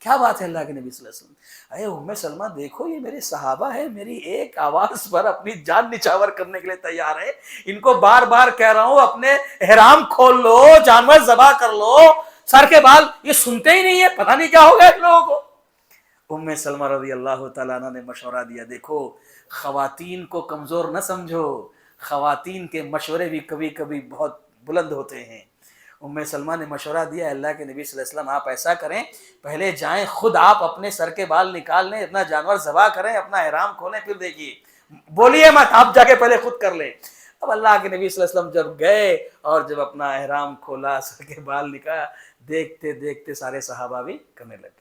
کیا بات ہے اللہ کے نبی صلی اللہ علیہ وسلم؟ اے ام سلمہ دیکھو، یہ میرے صحابہ ہیں، میری ایک آواز پر اپنی جان نچھاور کرنے کے لیے تیار ہے، ان کو بار بار کہہ رہا ہوں اپنے احرام کھول لو، جانور ذبح کر لو، سر کے بال، یہ سنتے ہی نہیں ہے، پتہ نہیں کیا ہو گیا ان لوگوں کو۔ ام سلمہ رضی اللہ تعالیٰ عنہ نے مشورہ دیا، دیکھو خواتین کو کمزور نہ سمجھو، خواتین کے مشورے بھی کبھی کبھی بہت بلند ہوتے ہیں۔ ام سلمہ نے مشورہ دیا، اللہ کے نبی صلی اللہ علیہ وسلم آپ ایسا کریں، پہلے جائیں خود آپ اپنے سر کے بال نکال لیں، اپنا جانور ذبح کریں، اپنا احرام کھولیں، پھر دیکھیے، بولیے مت، آپ جا کے پہلے خود کر لیں۔ اب اللہ کے نبی صلی اللہ علیہ وسلم جب گئے اور جب اپنا احرام کھولا، سر کے بال نکالا، دیکھتے دیکھتے سارے صحابہ بھی کرنے لگے،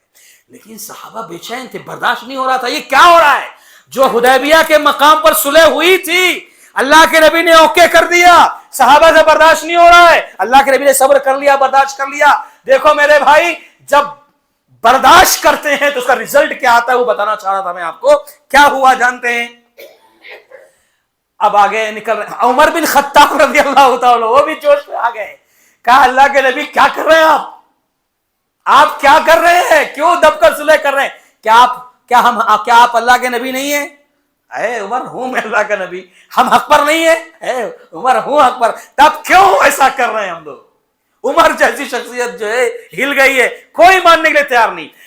لیکن صحابہ بے چین تھے، برداشت نہیں ہو رہا تھا، یہ کیا ہو رہا ہے؟ جو حدیبیہ کے مقام پر صلح ہوئی تھی، اللہ کے نبی نے اوکے کر دیا، صحابہ سے برداشت نہیں ہو رہا ہے، اللہ کے نبی نے صبر کر لیا، برداشت کر لیا۔ دیکھو میرے بھائی، جب برداشت کرتے ہیں تو اس کا رزلٹ کیا آتا ہے وہ بتانا چاہ رہا تھا میں آپ کو۔ کیا ہوا جانتے ہیں؟ اب آگے نکل رہے عمر بن خطاب رضی اللہ تعالیٰ، وہ بھی جوش میں آ گئے، کہا اللہ کے نبی کیا کر رہے ہیں آپ کیا کر رہے ہیں؟ کیوں دب کر صلح کر رہے ہیں؟ کیا آپ اللہ کے نبی نہیں ہیں؟ اے عمر، ہوں میں اللہ کا نبی، ہم حق پر نہیں ہیں؟ اے عمر، ہوں حق پر، تب کیوں ایسا کر رہے ہیں ہم لوگ؟ عمر جیسی شخصیت جو ہے ہل گئی ہے، کوئی ماننے کے لیے تیار نہیں۔